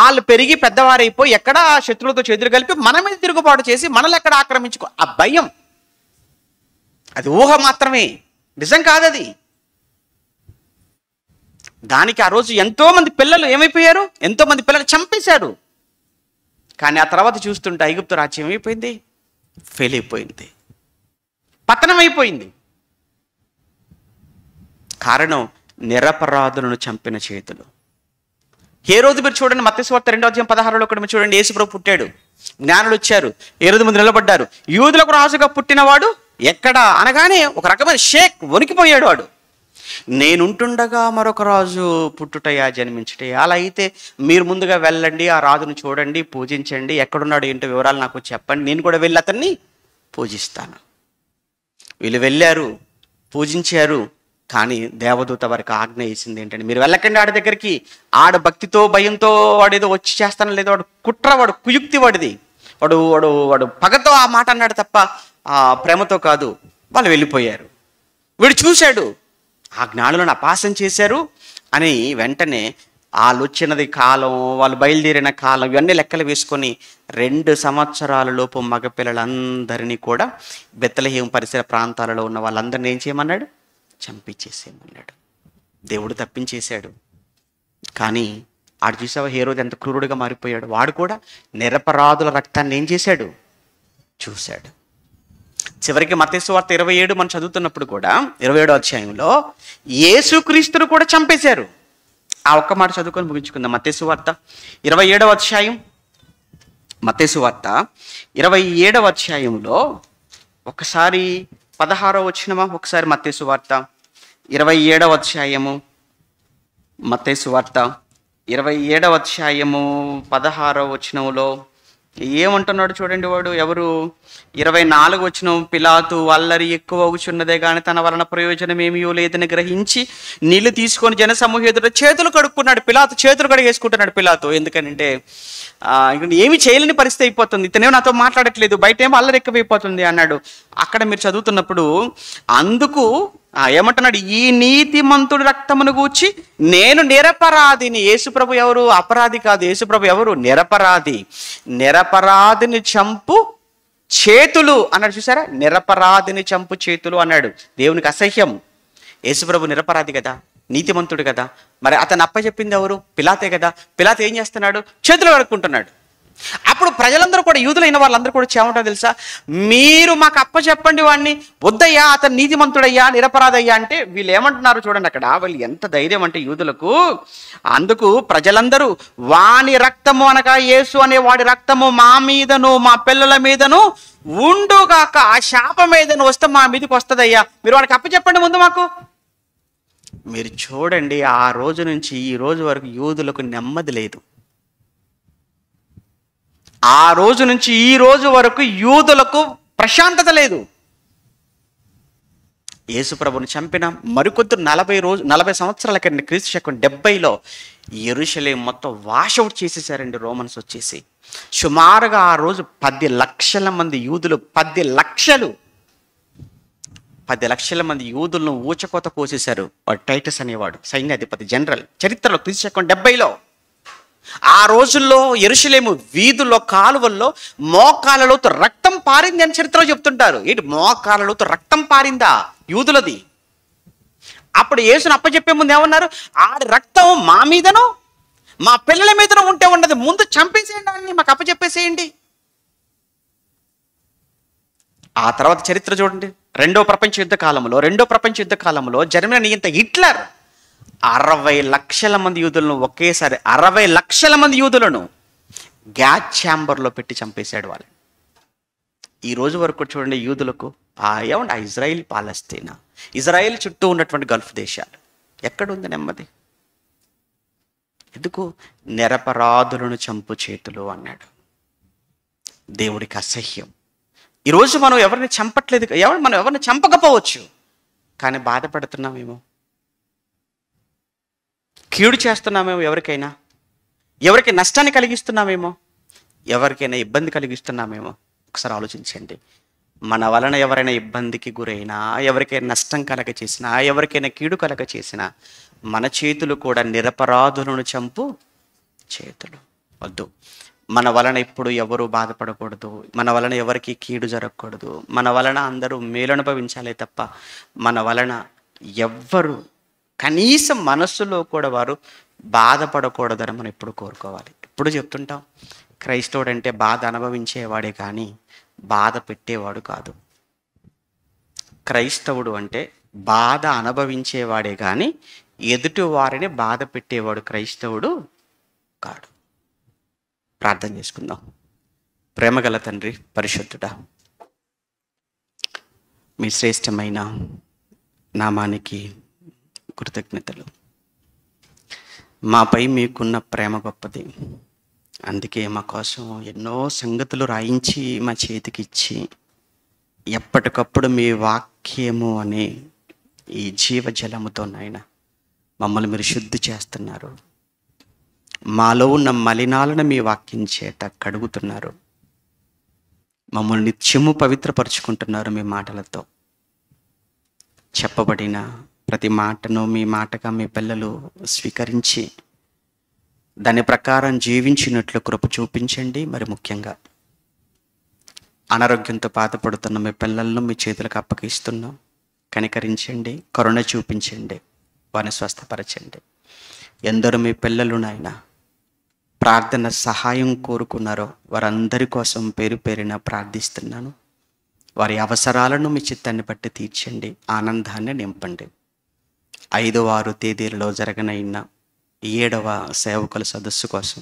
వాళ్ళు పెరిగి పెద్దవారైపోయి ఎక్కడ శత్రువులతో చేతులు కలిపి మన మీద తిరుగుబాటు చేసి మనల్ని ఎక్కడ ఆక్రమించుకో, ఆ భయం. అది ఊహ మాత్రమే, నిజం కాదది. దానికి ఆ రోజు ఎంతో మంది పిల్లలు ఏమైపోయారు, ఎంతో మంది పిల్లలు చంపేశారు. కానీ ఆ తర్వాత చూస్తుంటే ఐగుప్తు రాజ్యం ఏమైపోయింది, ఫెయిల్ అయిపోయింది, పతనం అయిపోయింది. కారణం నిరపరాధులను చంపిన చేతులు. ఏ రోజు మీరు చూడండి, మత్తయి సువార్త 2:16 కూడా మీరు చూడండి, యేసుప్రభు పుట్టాడు, జ్ఞానులు వచ్చారు, 7 మంది నిలబడ్డారు, యూదులకు రాజుగా పుట్టినవాడు ఎక్కడ అనగానే ఒక రకమైన షేక్, వణికిపోయాడు వాడు. నేనుంటుండగా మరొక రాజు పుట్టుటయా జన్మించుటయా, అలా అయితే మీరు ముందుగా వెళ్ళండి, ఆ రాజును చూడండి, పూజించండి, ఎక్కడున్నాడు ఏంటో వివరాలు నాకు చెప్పండి, నేను కూడా వెళ్ళి అతన్ని పూజిస్తాను. వీళ్ళు వెళ్ళారు, పూజించారు. కానీ దేవదూత వారికి ఆజ్ఞ వేసింది ఏంటంటే, మీరు వెళ్ళకండి ఆడి దగ్గరికి, ఆడ భక్తితో భయంతో వాడు ఏదో వచ్చి చేస్తానో లేదో, వాడు కుట్ర, వాడు కుయుక్తి, వాడిది, వాడు వాడు వాడు పగతో ఆ మాట అన్నాడు తప్ప ప్రేమతో కాదు. వాళ్ళు వెళ్ళిపోయారు. వీడు చూశాడు, ఆ జ్ఞానులను అపాసం చేశారు అని వెంటనే వాళ్ళు వచ్చినది కాలం, వాళ్ళు బయలుదేరిన కాలం, ఇవన్నీ లెక్కలు వేసుకొని 2 సంవత్సరాల లోపు మగపిల్లలందరినీ కూడా బెత్లెహేము పరిసర ప్రాంతాలలో ఉన్న వాళ్ళందరినీ ఏం చేయమన్నాడు, చంపించేసేయమన్నాడు. దేవుడు తప్పించేశాడు. కానీ ఆడు చూసావా, హేరోదు ఎంత క్రూరుడిగా మారిపోయాడు. వాడు కూడా నిరపరాధుల రక్తాన్ని ఏం చేశాడు, చూశాడు. చివరికి మత్తయి సువార్త 27 మనం చదువుతున్నప్పుడు కూడా 27వ అధ్యాయంలో యేసుక్రీస్తును కూడా చంపేశారు. ఆ ఒక్క మాట చదువుకొని ముగించుకుందాం. మత్తయి సువార్త 27వ అధ్యాయం, మత్తయి సువార్త 27వ అధ్యాయంలో ఒకసారి 16వ వచనమా, ఒకసారి మత్తయి సువార్త 27వ అధ్యాయము, మత్తయి సువార్త 27వ అధ్యాయము 16వ వచనంలో ఏమంటున్నాడు చూడండి. వాడు ఎవరు, 24వ వచనం, పిలాతు అల్లరి ఎక్కువ అవుచున్నదే కానీ తన వలన ప్రయోజనం ఏమీ లేదని గ్రహించి నీళ్లు తీసుకొని జనసమూహ ఎదుట చేతులు కడుక్కున్నాడు. పిలాతు చేతులు కడిగేసుకుంటున్నాడు. పిలాతు ఎందుకనంటే ఏమి చేయలేని పరిస్థితి అయిపోతుంది, ఇతనేమో నాతో మాట్లాడట్లేదు, బయట ఏమో అల్లరి ఎక్కువైపోతుంది అన్నాడు. అక్కడ మీరు చదువుతున్నప్పుడు అందుకు ఏమంటున్నాడు, ఈ నీతిమంతుడి రక్తమును గూర్చి నేను నిరపరాధిని. యేసుప్రభు ఎవరు, అపరాధి కాదు, యేసుప్రభు ఎవరు, నిరపరాధి. నిరపరాధిని చంపు చేతులు అన్నాడు. చూసారా, నిరపరాధిని చంపు చేతులు అన్నాడు. దేవునికి అసహ్యం. యేసుప్రభు నిరపరాధి కదా, నీతిమంతుడు కదా, మరి అతను అప్పచెప్పింది ఎవరు, పిలాతే కదా. పిలాతు ఏం చేస్తున్నాడు, చేతులు కడుక్కుంటున్నాడు. అప్పుడు ప్రజలందరూ కూడా, యూదులైన వాళ్ళందరూ కూడా ఏమంటారో తెలుసా? మీరు మాకు అప్పచెప్పండి వాడిని, వద్దయ్యా అతను నీతిమంతుడయ్యా నిరపరాధయ్యా అంటే వీళ్ళు ఏమంటున్నారు చూడండి అక్కడ. వాళ్ళు ఎంత ధైర్యం అంటే యూదులకు. అందుకు ప్రజలందరూ, వాని రక్తము అనగా యేసు అనే వాడి రక్తము మా మీదను మా పిల్లల మీదను ఉండుగాక, ఆ శాపం మీదను వస్తే మా మీదకి వస్తుందయ్యా, మీరు వాడికి అప్పచెప్పండి ముందు మాకు. మీరు చూడండి, ఆ రోజు నుంచి ఈ రోజు వరకు యూదులకు నెమ్మది లేదు. ఆ రోజు నుంచి ఈ రోజు వరకు యూదులకు ప్రశాంతత లేదు. యేసుప్రభుని చంపిన మరికొద్ది 40 సంవత్సరాల కింద, క్రీస్తు శకం 70లో యెరూషలేం మొత్తం వాషౌట్ చేసేసారండి రోమన్స్ వచ్చేసి. సుమారుగా ఆ రోజు 10 లక్షల మంది యూదులు, 10 లక్షల మంది యూదులను ఊచకోత కోసేశారు. వాడు టైటస్ అనేవాడు సైన్యాధిపతి, జనరల్. చరిత్రలో క్రీస్తు శకం 70లో ఆ రోజుల్లో యెరూషలేము వీధుల్లో, కాలువల్లో మోకాళ్ళలోతు రక్తం పారింది అని చరిత్రలో చెప్తుంటారు. ఏంటి, మోకాళ్ళలోతు రక్తం పారిందా యూదులది? అప్పుడు యేసుని అప్పచెప్పే ముందు ఏమన్నారు? ఆడి రక్తం మా మీదను మా పిల్లల మీదను ఉంటే ఉండదు, ముందు చంపేసేయండి అని, మాకు అప్పచెప్పేసేయండి. ఆ తర్వాత చరిత్ర చూడండి. రెండో ప్రపంచ యుద్ధ కాలంలో జర్మనీ నియంత హిట్లర్ 60 లక్షల మంది యూదులను ఒకేసారి 60 లక్షల మంది యూదులను గ్యాస్ ఛాంబర్లో పెట్టి చంపేశాడు వాళ్ళు. ఈ రోజు వరకు చూడండి యూదులకు ఏమండి, ఆ ఇజ్రాయిల్, పాలస్తీనా, ఇజ్రాయిల్ చుట్టూ ఉన్నటువంటి గల్ఫ్ దేశాలు, ఎక్కడుంది నెమ్మది? ఎందుకు? నిరపరాధులను చంపు చేతులు అన్నాడు. దేవుడికి అసహ్యం. ఈరోజు మనం ఎవరిని చంపట్లేదు, మనం ఎవరిని చంపకపోవచ్చు, కానీ బాధపడుతున్నామేమో, కీడు చేస్తున్నామేమో, ఎవరికి నష్టాన్ని కలిగిస్తున్నామేమో, ఎవరికైనా ఇబ్బంది కలిగిస్తున్నామేమో. ఒకసారి ఆలోచించండి. మన వలన ఎవరైనా ఇబ్బందికి గురైనా, ఎవరికైనా నష్టం కలగ చేసినా, ఎవరికైనా కీడు కలగ చేసినా, మన చేతులు కూడా నిరపరాధులను చంపు చేతులు. వద్దు. మన వలన ఇప్పుడు ఎవరు బాధపడకూడదు, మన వలన ఎవరికి కీడు జరగకూడదు, మన వలన అందరూ మేలనుభవించాలే తప్ప మన వలన ఎవ్వరు కనీసం మనస్సులో కూడా వారు బాధపడకూడదని మనం ఎప్పుడు కోరుకోవాలి. ఎప్పుడు చెప్తుంటాం, క్రైస్తవుడు అంటే బాధ అనుభవించేవాడే కానీ బాధ పెట్టేవాడు కాదు. క్రైస్తవుడు అంటే బాధ అనుభవించేవాడే కానీ ఎదుటి వారిని బాధ పెట్టేవాడు క్రైస్తవుడు కాడు. ప్రార్థన చేసుకుందాం. ప్రేమగల తండ్రి, పరిశుద్ధుడా, మీ శ్రేష్టమైన నామానికి కృతజ్ఞతలు. మాపై మీకున్న ప్రేమ గొప్పది. అందుకే మా కోసం ఎన్నో సంగతులు రాయించి మా చేతికి ఇచ్చి ఎప్పటికప్పుడు మీ వాక్యము అనే ఈ జీవజలముతో నాయన మమ్మల్ని మీరు శుద్ధి చేస్తున్నారు. మాలో ఉన్న మలినాలను మీ వాక్యం చేత కడుగుతున్నారు. మమ్మల్ని నిత్యము పవిత్రపరుచుకుంటున్నారు మీ మాటలతో. చెప్పబడిన ప్రతి మాటను మీ మాటగా మీ పిల్లలు స్వీకరించి దాని ప్రకారం జీవించినట్లు కృప చూపించండి. మరి ముఖ్యంగా అనారోగ్యంతో బాధపడుతున్న మీ పిల్లలను మీ చేతులకు అప్పగిస్తున్నాం. కనికరించండి, కరుణ చూపించండి, వారిని స్వస్థపరచండి. ఎందరూ మీ పిల్లలు నాయన ప్రార్థన సహాయం కోరుకున్నారో వారందరి కోసం పేరు పేరున ప్రార్థిస్తున్నాను. వారి అవసరాలను మీ చిత్తాన్ని బట్టి తీర్చండి, ఆనందాన్ని నింపండి. 5-6 తేదీలలో జరగనైన 7వ సేవకుల సదస్సు కోసం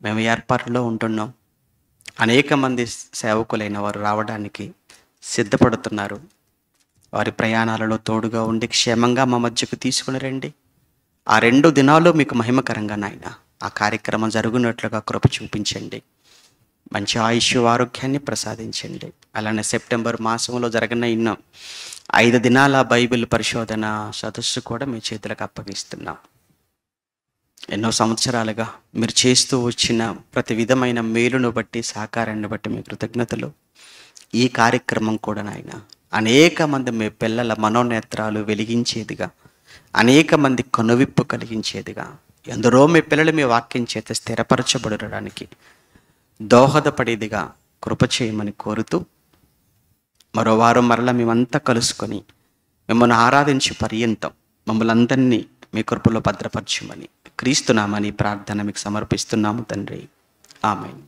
మేము ఏర్పాటులో ఉంటున్నాం. అనేక మంది సేవకులైన వారు రావడానికి సిద్ధపడుతున్నారు. వారి ప్రయాణాలలో తోడుగా ఉండి క్షేమంగా మా మధ్యకు తీసుకుని రండి. ఆ 2 దినాలు మీకు మహిమకరంగా నాయన ఆ కార్యక్రమం జరుగునట్లుగా కృప చూపించండి. మంచి ఆయుష్, ఆరోగ్యాన్ని ప్రసాదించండి. అలానే సెప్టెంబర్ మాసంలో జరగనైన 5 దినాల బైబిల్ పరిశోధన సదస్సు కూడా మీ చేతులకు అప్పగిస్తున్నాం. ఎన్నో సంవత్సరాలుగా మీరు చేస్తూ వచ్చిన ప్రతి విధమైన మేలును బట్టి, సహకారాన్ని బట్టి మీ కృతజ్ఞతలు. ఈ కార్యక్రమం కూడా నాయన అనేక మంది మీ పిల్లల మనోనేత్రాలు వెలిగించేదిగా, అనేక మంది కనువిప్పు కలిగించేదిగా, ఎందరో మీ పిల్లలు మీ వాక్యం చేత స్థిరపరచబడడానికి దోహదపడేదిగా కృప చేయమని కోరుతూ, మరో వారం మరలా మేమంతా కలుసుకొని మిమ్మల్ని ఆరాధించే పర్యంతం మమ్మల్ని అందరినీ మీ కృపలో భద్రపరచమని క్రీస్తునామని ప్రార్థన మీకు సమర్పిస్తున్నాము తండ్రి. ఆమేన్.